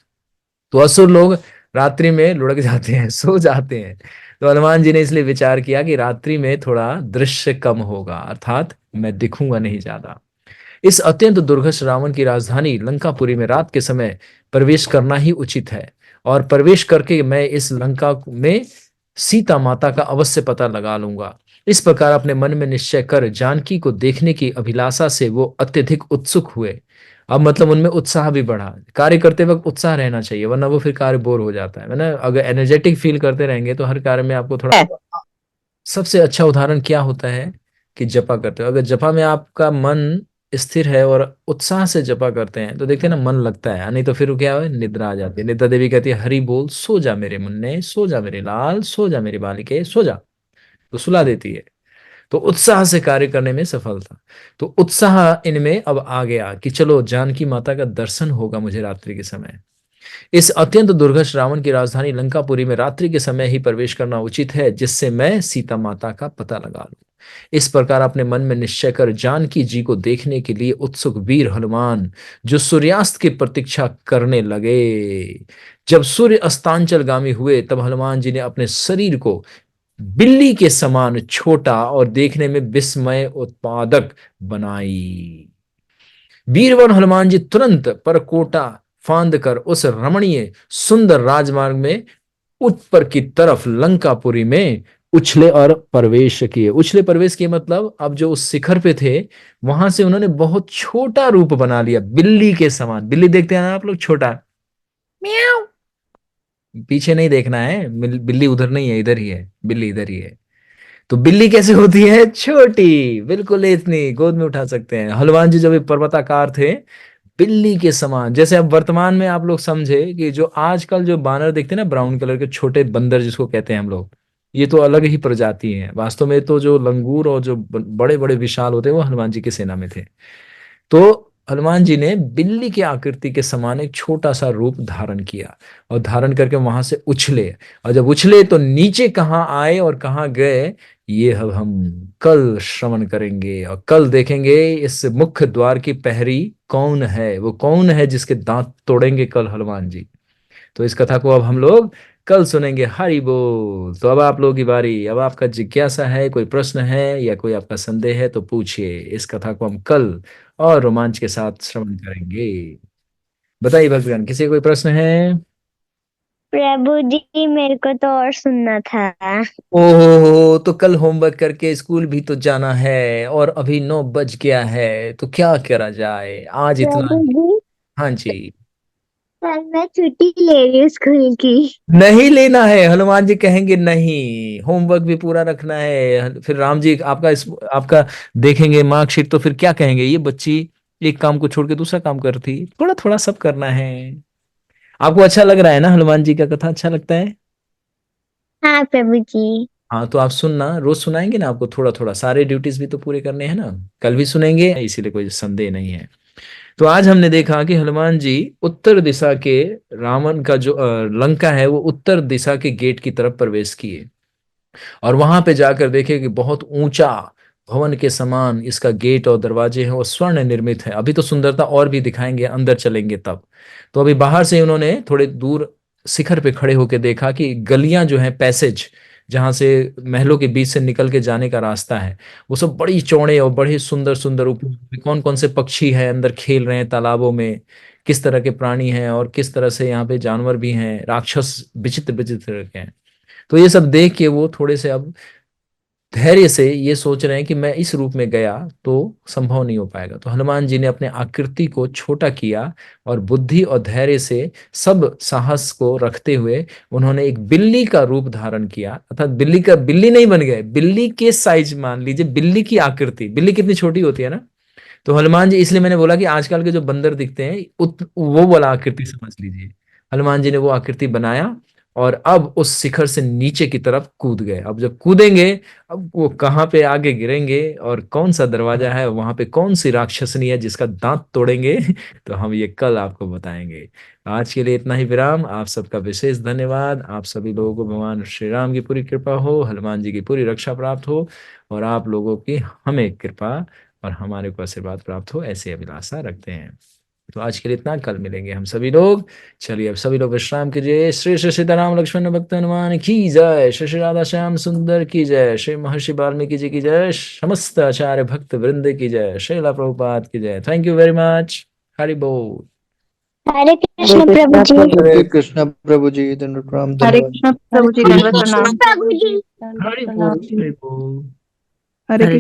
Speaker 1: तो असुर लोग रात्रि में लुढ़क जाते हैं, सो जाते हैं। तो हनुमान जी ने इसलिए विचार किया कि रात्रि में थोड़ा दृश्य कम होगा, अर्थात मैं दिखूंगा नहीं ज्यादा। इस अत्यंत दुर्घट रावण की राजधानी लंकापुरी में रात के समय प्रवेश करना ही उचित है, और प्रवेश करके मैं इस लंका में सीता माता का अवश्य पता लगा लूंगा। इस प्रकार अपने मन में निश्चय कर जानकी को देखने की अभिलाषा से वो अत्यधिक उत्सुक हुए। अब मतलब उनमें उत्साह भी बढ़ा। कार्य करते वक्त उत्साह रहना चाहिए, वरना वो फिर कार्य बोर हो जाता है ना। अगर एनर्जेटिक फील करते रहेंगे तो हर कार्य में आपको थोड़ा, सबसे अच्छा उदाहरण क्या होता है कि जपा करते हो, अगर जपा में आपका मन स्थिर है और उत्साह से जपा करते हैं तो देखते हैं ना मन लगता है, नहीं तो फिर क्या है, निद्रा आ जाती है। निद्रा देवी कहती है हरि बोल सो जा मेरे मुन्ने, सो जा मेरे लाल, सो जा मेरी बालिके, सो जा, तो सुला देती है। तो उत्साह से कार्य करने में सफलता। तो उत्साह इनमें अब आ गया कि चलो जानकी माता का दर्शन होगा मुझे रात्रि के समय। इस अत्यंत दुर्घट रावण की राजधानी लंकापुरी में रात्रि के समय ही प्रवेश करना उचित है, जिससे मैं सीता माता का पता लगा लूं। इस प्रकार अपने मन में निश्चय कर जानकी जी को देखने के लिए उत्सुक वीर हनुमान जो सूर्यास्त की प्रतीक्षा करने लगे। जब सूर्य अस्तांचलगामी हुए तब हनुमान जी ने अपने शरीर को बिल्ली के समान छोटा और देखने में विस्मय उत्पादक बनाई। वीरवर हनुमान जी तुरंत परकोटा फांद कर उस रमणीय सुंदर राजमार्ग में ऊपर की तरफ लंकापुरी में उछले और प्रवेश किए। उछले प्रवेश किए मतलब अब जो उस शिखर पे थे वहां से उन्होंने बहुत छोटा रूप बना लिया, बिल्ली के समान। बिल्ली देखते हैं ना आप लोग, छोटा, म्याऊ, पीछे नहीं देखना है, बिल्ली उधर नहीं है, इधर ही है, बिल्ली इधर ही है। तो बिल्ली कैसे होती है, छोटी, बिल्कुल इतनी गोद में उठा सकते हैं। हनुमान जी जब पर्वताकार थे, बिल्ली के समान। जैसे अब वर्तमान में आप लोग समझे कि जो आजकल जो बानर देखते हैं ना, ब्राउन कलर के छोटे बंदर जिसको कहते हैं हम लोग, ये तो अलग ही प्रजाति है। वास्तव में तो जो लंगूर और जो बड़े बड़े विशाल होते हैं वो हनुमान जी की सेना में थे। तो हनुमान जी ने बिल्ली की आकृति के समान एक छोटा सा रूप धारण किया और धारण करके वहां से उछले। और जब उछले तो नीचे कहाँ आए और कहाँ गए, ये अब हम कल श्रवण करेंगे और कल देखेंगे इस मुख्य द्वार की पहरी कौन है, वो कौन है जिसके दांत तोड़ेंगे कल हनुमान जी। तो इस कथा को अब हम लोग कल सुनेंगे। हरि बोल। तो अब आप लोगों की बारी। अब आपका जिज्ञासा है, कोई प्रश्न है या कोई आपका संदेह है तो पूछिए। इस कथा को हम कल और रोमांच के साथ श्रवण करेंगे। बताइए भक्तगण, किसी को कोई प्रश्न है?
Speaker 3: प्रभु जी मेरे को तो और सुनना था।
Speaker 1: ओहो, तो कल होमवर्क करके स्कूल भी तो जाना है और अभी 9 बज गया है, तो क्या करा जाए आज इतना
Speaker 3: प्रभु
Speaker 1: ही।
Speaker 3: जी
Speaker 1: हाँ जी।
Speaker 3: कल मैं छुट्टी ले रही हूँ स्कूल की।
Speaker 1: नहीं लेना है, हनुमान जी कहेंगे नहीं, होमवर्क भी पूरा रखना है। फिर राम जी आपका देखेंगे मार्कशीट तो फिर क्या कहेंगे, ये बच्ची एक काम को छोड़ के दूसरा काम करती। थोड़ा थोड़ा सब करना है। आपको अच्छा लग रहा है ना, हनुमान जी का कथा अच्छा लगता है?
Speaker 3: हाँ प्रभु जी।
Speaker 1: हाँ, तो आप सुनना, रोज सुनाएंगे ना आपको थोड़ा थोड़ा, सारे ड्यूटीज भी तो पूरे करने हैं ना। कल भी सुनेंगे, इसीलिए कोई संदेह नहीं है। तो आज हमने देखा कि हनुमान जी उत्तर दिशा के, रावण का जो लंका है वो उत्तर दिशा के गेट की तरफ प्रवेश किए और वहां पे जाकर देखे कि बहुत ऊंचा भवन के समान इसका गेट और दरवाजे हैं, वो स्वर्ण निर्मित है। अभी तो सुंदरता और भी दिखाएंगे, अंदर चलेंगे तब। तो अभी बाहर से उन्होंने थोड़े दूर शिखर पे खड़े होकर देखा कि गलियां जो हैं, पैसेज जहां से महलों के बीच से निकल के जाने का रास्ता है, वो सब बड़ी चौड़े और बड़े सुंदर सुंदर। ऊपर कौन कौन से पक्षी हैं अंदर खेल रहे हैं तालाबों में, किस तरह के प्राणी हैं और किस तरह से यहाँ पे जानवर भी हैं, राक्षस विचित्र विचित्र के हैं। तो ये सब देख के वो थोड़े से अब धैर्य से ये सोच रहे हैं कि मैं इस रूप में गया तो संभव नहीं हो पाएगा। तो हनुमान जी ने अपने आकृति को छोटा किया और बुद्धि और धैर्य से सब साहस को रखते हुए उन्होंने एक बिल्ली का रूप धारण किया। अर्थात बिल्ली नहीं बन गए, बिल्ली के साइज, मान लीजिए बिल्ली की आकृति। बिल्ली कितनी छोटी होती है ना। तो हनुमान जी, इसलिए मैंने बोला कि आजकल के जो बंदर दिखते हैं वो वाला आकृति समझ लीजिए। हनुमान जी ने वो आकृति बनाया और अब उस शिखर से नीचे की तरफ कूद गए। अब जब कूदेंगे, अब वो कहाँ पे आगे गिरेंगे और कौन सा दरवाजा है वहां पे, कौन सी राक्षसनी है जिसका दांत तोड़ेंगे तो हम ये कल आपको बताएंगे। आज के लिए इतना ही विराम। आप सबका विशेष धन्यवाद। आप सभी लोगों को भगवान श्री राम की पूरी कृपा हो, हनुमान जी की पूरी रक्षा प्राप्त हो और आप लोगों की हमें कृपा और हमारे को आशीर्वाद प्राप्त हो, ऐसी अभिलाषा रखते हैं। तो आज के लिए इतना, कल मिलेंगे हम सभी लोग। चलिए अब सभी लोग विश्राम कीजिए। श्री श्री सीताराम लक्ष्मण भक्त हनुमान की जय, श्री श्री राधा श्याम सुंदर की जय, श्री महर्षि वाल्मीकि जी की जय, समस्त आचार्य भक्त वृंद की जय, श्रीला प्रभुपाद की जय। Thank you very much. Hari बोल।
Speaker 3: हरे कृष्ण प्रभु जी।
Speaker 4: हरे कृष्ण प्रभु जी, दंड प्रणाम,
Speaker 5: हरे
Speaker 4: धन्यवाद।
Speaker 5: कृष्ण प्रभु जी,
Speaker 3: हरे
Speaker 5: दंडवत
Speaker 3: कृष्ण
Speaker 5: प्रणाम।
Speaker 3: प्रभु जी।
Speaker 1: हरि बोल। हरि बोल।
Speaker 5: हरे कृष्ण।